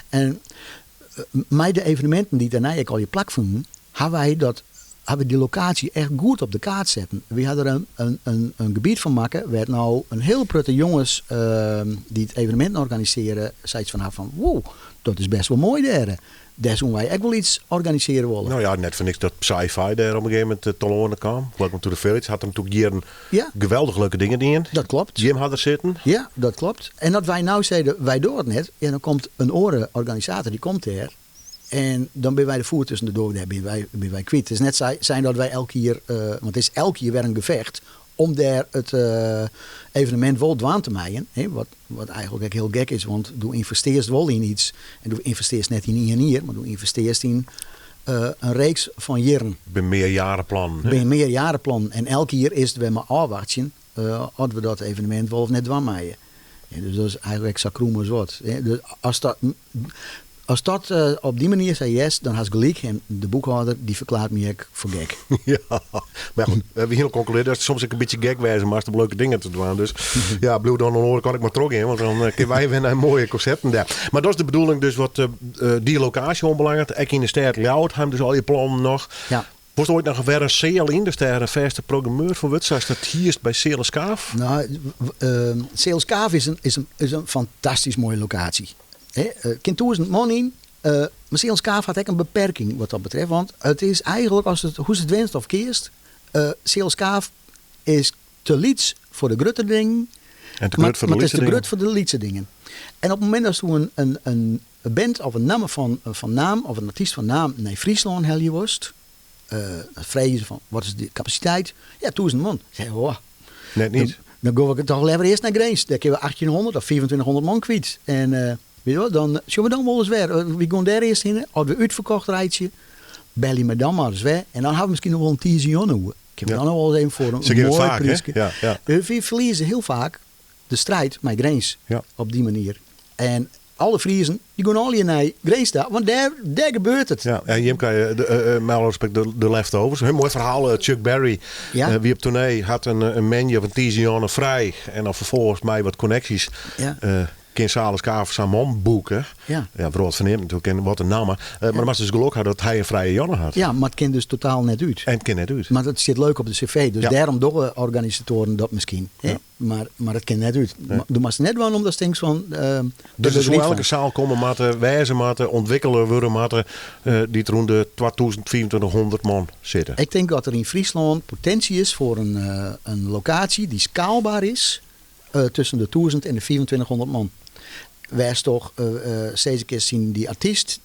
En met de evenementen die daarna ik al je plak vonden, hebben we die locatie echt goed op de kaart zetten. We hadden er een gebied van maken, waar nou een heel prutte jongens die het evenement organiseren, zeiden van wow, dat is best wel mooi daar. Daar zullen wij echt wel iets organiseren willen. Nou ja, net voor niks dat sci-fi daar op een gegeven moment te lonen kwam. Welcome to the Village had hem natuurlijk hier een Ja. geweldig leuke dingen in. Dat klopt. Jim had er zitten. Ja, dat klopt. En dat wij nou zeiden, wij doen het net. Ja, dan komt een orenorganisator, die komt er. En dan ben wij de voer tussen de door, daar ben wij kwijt. Het is net zijn dat wij elke keer, want het is elke keer weer een gevecht om daar het evenement wel dwaan te maaien. Wat eigenlijk ook heel gek is, want je investeert wel in iets. En je investeert net in hier, maar je investeert in een reeks van jaren. Ik ben meerjarenplan. Ben een meerjarenplan. En elke keer is het weer maar afwachten of we dat evenement wel of net dwaan maaien. Ja, dus dat is eigenlijk sacroem als wat. Dus als dat op die manier zei yes, dan has gelijk. En de boekhouder die verklaart me ik voor gek. Ja, maar goed, we hebben hier concludeerd dat het soms ook een beetje gek wijzen, maar als er leuke dingen te doen. Dus ja, Blue dan horen kan ik maar terug in, want dan kunnen wij weer naar mooie concepten daar. Maar dat is de bedoeling dus wat die locatie onbelangrijk. Ik in de stad Ljouwert hebben dus al je plannen nog. Ja. Was er ooit nog weer een Seel in, dus daar een verste programmeur van wat zoals dat hier is bij Seeleskaaf? Nou, Seelskaaf is een fantastisch mooie locatie. Kind 1000 man in. Maar Seelskaaf had ook een beperking wat dat betreft. Want het is eigenlijk, hoe ze het wenst of keerst, Seelskaaf is te lieds voor de grote dingen. En te groot voor de maar het is te liedse groot voor de liedse dingen. En op het moment dat je een band of een naam van naam of een artiest van naam naar Friesland helje was, Vregen ze van, wat is de capaciteit? Ja, 1000 man. Ik zei, Net niet. Dan ga ik toch liever eerst naar Grains. Dan kunnen we 1800 of 2400 man kwijt. En weet je wat, dan zullen we dan wel eens weer. We gaan daar eerst in. Als we uitverkocht rijden, bel je me dan maar eens weer. En dan hebben we misschien nog wel een 10 miljoen. Ik heb dan nog wel eens even voor Ze een geven het mooi vaak, prijsje. hè? Ja. We verliezen heel vaak de strijd met Grains. Ja. Op die manier. En alle Friesen, die gaan al naar Grains staan. Want daar gebeurt het. Ja, en Jim kan je, met alle respect, de leftovers. Een mooi verhaal. Chuck Berry, Ja. wie op tournee had een menu van 10 miljoen vrij. En dan vervolgens mij wat connecties. Ja. Kind Salis Kaver Samon boeken. Ja. Ja, vooral van hem natuurlijk. En wat een naam. Maar dan was dus geluk had dat hij een vrije jongen had. Ja, maar het kent dus totaal net uit. En het kind net uit. Maar dat zit leuk op de cv. Dus Ja. daarom doen organisatoren dat misschien. Hè? Ja. Maar het kent net uit. Nee. Doe maar net wel omdat stinks van. Dus er er zou elke zaal komen moeten, wijzen moeten, ontwikkelen worden moeten. Die er rond de 2400 man zitten. Ik denk dat er in Friesland potentie is voor een locatie die schaalbaar is tussen de 1000 en de 2400 man. Wij is toch steeds een keer zien die artiest.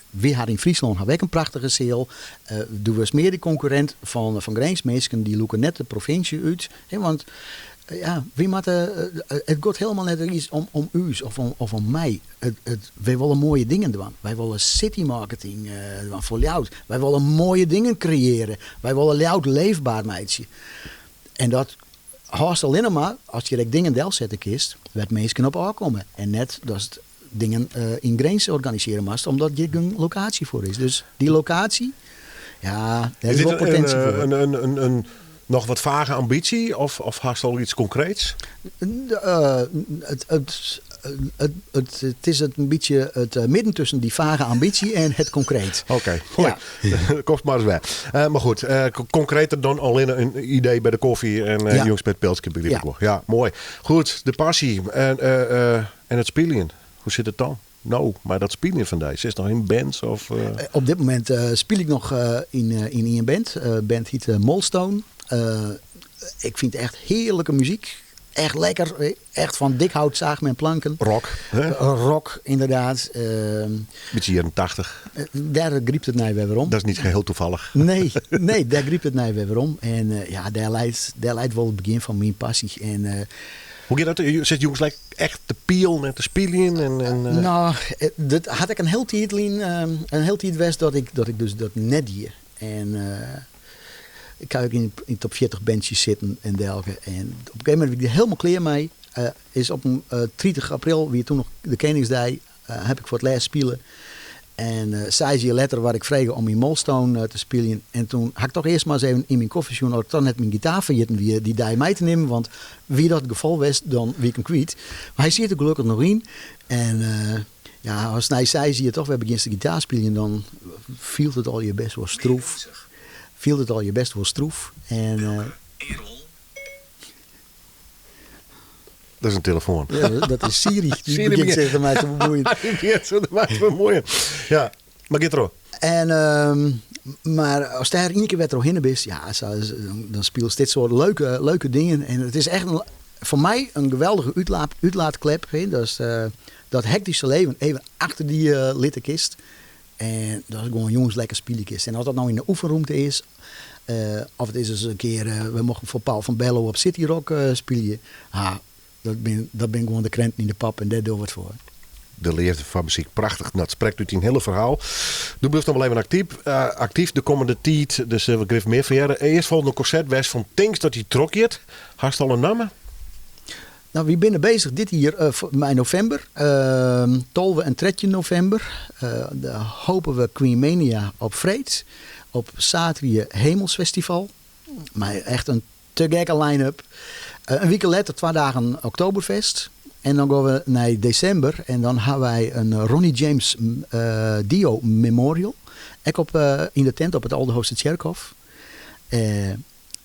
Wie had in Friesland had ook een prachtige zeel. Doen we eens meer de concurrent van Grijnsmeesken. Die loeken net de provincie uit. Hè, want ja, wie moet, het gaat helemaal net iets om u of om mij. Wij willen mooie dingen doen. Wij willen city marketing doen voor Ljout. Wij willen mooie dingen creëren. Wij willen Ljout leefbaar maken. En dat haast alleen maar, als je dingen deel zetten kist, werd mensen op aankomen. En net dat het dingen in Grains organiseren moest, omdat je een locatie voor is. Dus die locatie, ja, daar is wel potentie voor. Een nog wat vage ambitie of haast al iets concreets? Het is een beetje het midden tussen die vage ambitie en het concreet. Oké, mooi. Kost maar eens weg. Maar goed, concreter dan alleen een idee bij de koffie en Ja. jongens met pilsje begrijp ik wel. Ja, mooi. Goed, de passie en het spelen. Hoe zit het dan? Nou, maar dat spelen van deze, is nog in bands of... Op dit moment speel ik nog in een band. Band heet Molstone. Ik vind echt heerlijke muziek. Echt lekker. Echt van dik hout zaag met planken. Rock, hè? Rock, inderdaad. Beetje jaren 80. Daar griept het mij weer om. Dat is niet geheel toevallig. Nee, daar griept het mij weer om. En ja, daar leidt wel het begin van mijn passie. En, hoe gaat dat? Zit jongens echt te pielen en te spelen? Nou, dat had ik een heel tijd west dat ik dus dat net deed. En ik kan ook in top 40 bandjes zitten en dergelijke. En op een gegeven moment ben ik er helemaal klaar mee. Is op 30 april, wie toen nog de Koningsdag, heb ik voor het laatst spelen. En 6 jaar later waar ik vregen om in Molstone te spelen. En toen had ik toch eerst maar eens even in mijn koffieschoen of dan net mijn gitaar vergeten wie die daar mee te nemen. Want wie dat het geval was, dan wie ik hem kwijt. Maar hij zit er gelukkig nog in. En ja, als hij zei, zie je toch weer begint de gitaar spelen, dan viel het al je best wel stroef. En dat is een telefoon. ja, dat is Siri. Die Siri begint begint- zich ermee te bemoeien. Ja, maar get erop. En, maar als daar één keer weer doorheen is, ja, dan speelt dit soort leuke dingen. En het is echt voor mij een geweldige uitlaatklep. Hè? Dat is dat hectische leven even achter die littenkist. En dat is gewoon jongens lekker spielikist. En als dat nou in de oefenruimte is, of het is eens een keer, we mochten voor Paul van Bello op City Rock spelen. Dat ben gewoon de krent in de pap en daar doen we het voor. De leefde van muziek, prachtig. Dat spreekt uit in hele verhaal. Doe blijft nog wel even actief de komende tijd. Dus we geven meer van jaren. Eerst volgende concert was van Tinks dat hij trok je. Hast al een naam? Nou, we zijn bezig dit hier in november. 12 en 13 november. Dan hopen we Queen Mania op Vreed. Op Satrie Hemelsfestival. Maar echt een te gekke line-up. Een week later 2 dagen Oktoberfest. En dan gaan we naar december. En dan hebben wij een Ronnie James Dio Memorial. Ik in de tent op het Aldehoofdse Tjerkhof.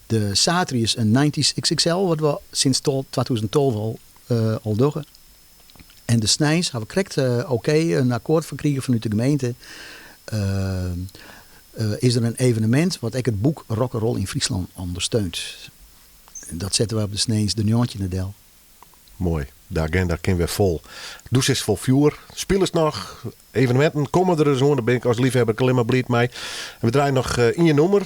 De Satri is een 90s XXL, wat we sinds 2012 al doen. En de Snijs hebben we correct een akkoord verkregen vanuit de gemeente. Is er een evenement wat ik het boek Rock'n'Roll in Friesland ondersteunt. En dat zetten we op de Snijs de Njantje in de Del. Mooi. Daar kunnen we vol. Dus is vol vuur. Spelers nog. Evenementen komen er zo. Daar ben ik als liefhebber alleen maar blij mee. En we draaien nog in je nummer.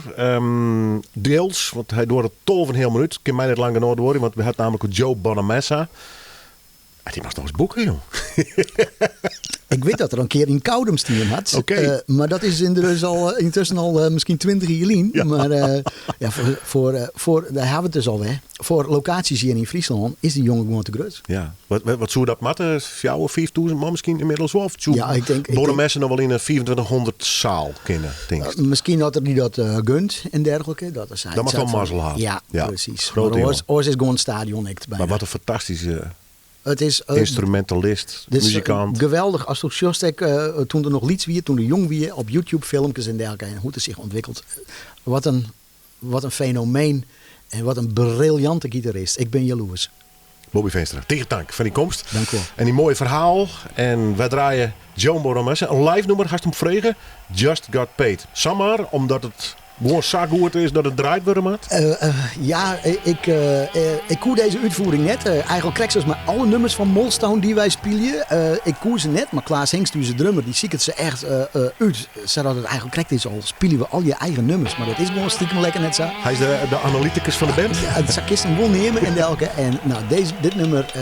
Deels. Want hij door het tol van heel minuut. Ik kan mij niet lang genoeg worden. Want we hadden namelijk Joe Bonamassa. Die mag nog eens boeken, joh. Ik weet dat er een keer in Koudem stien had. Oké. Maar dat is intussen al misschien 20 jaar geleden. Ja. Maar daar hebben we het dus al. Hè. Voor locaties hier in Friesland is die jongen gewoon te groot. Ja. Wat zou dat matten? 4.000 of 5.000 man misschien inmiddels wel? Of Ja, ik denk- Bonamassa nog wel in een 2400 zaal kunnen, denk ik. Misschien dat er die dat gunt en dergelijke. Dat mag wel mazzel hebben. Ja, Ja, precies. grote Maar jongen. oors is gewoon een stadion echt bij. Maar wat een fantastische Het is instrumentalist, dus, muzikant. geweldig. Als het Sjostek, toen er nog lieds wie, toen er jong wie, op YouTube filmpjes en dergelijke. En hoe het zich ontwikkelt. Wat een fenomeen. En wat een briljante gitarist. Ik ben jaloers. Bobby Veenstra, tegen dank van die komst. Dank u wel. En die mooie verhaal. En wij draaien Joe Bonamassa. Een live nummer, had je hem vregen? Just Got Paid. Samar, omdat het gewoon zaakgoed is dat het draait worden maat. Ik koer deze uitvoering net. Eigenlijk krijg ze maar alle nummers van Molstown die wij spelen. Ik koer ze net, maar Klaas Hengst, de drummer, die ziet het ze echt uit. Zodat het eigenlijk krijgt is al spelen we al je eigen nummers. Maar dat is gewoon stiekem lekker net zo. Hij is de analyticus van de band. Ja, het zakist hem wel nemen en dergelijke. En nou, dit nummer,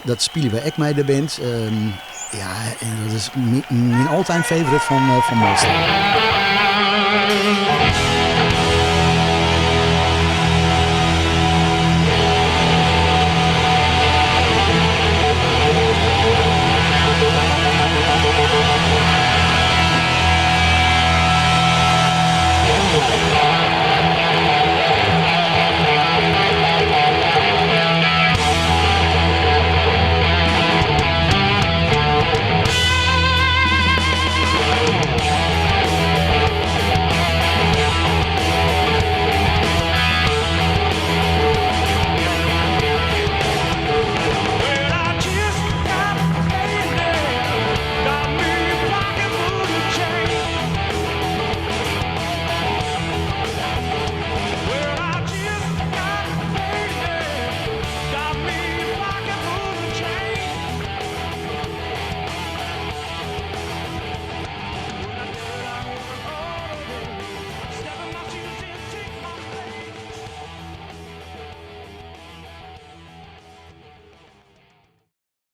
dat spelen we ook met de band. En dat is mijn all-time favorite van Molstown.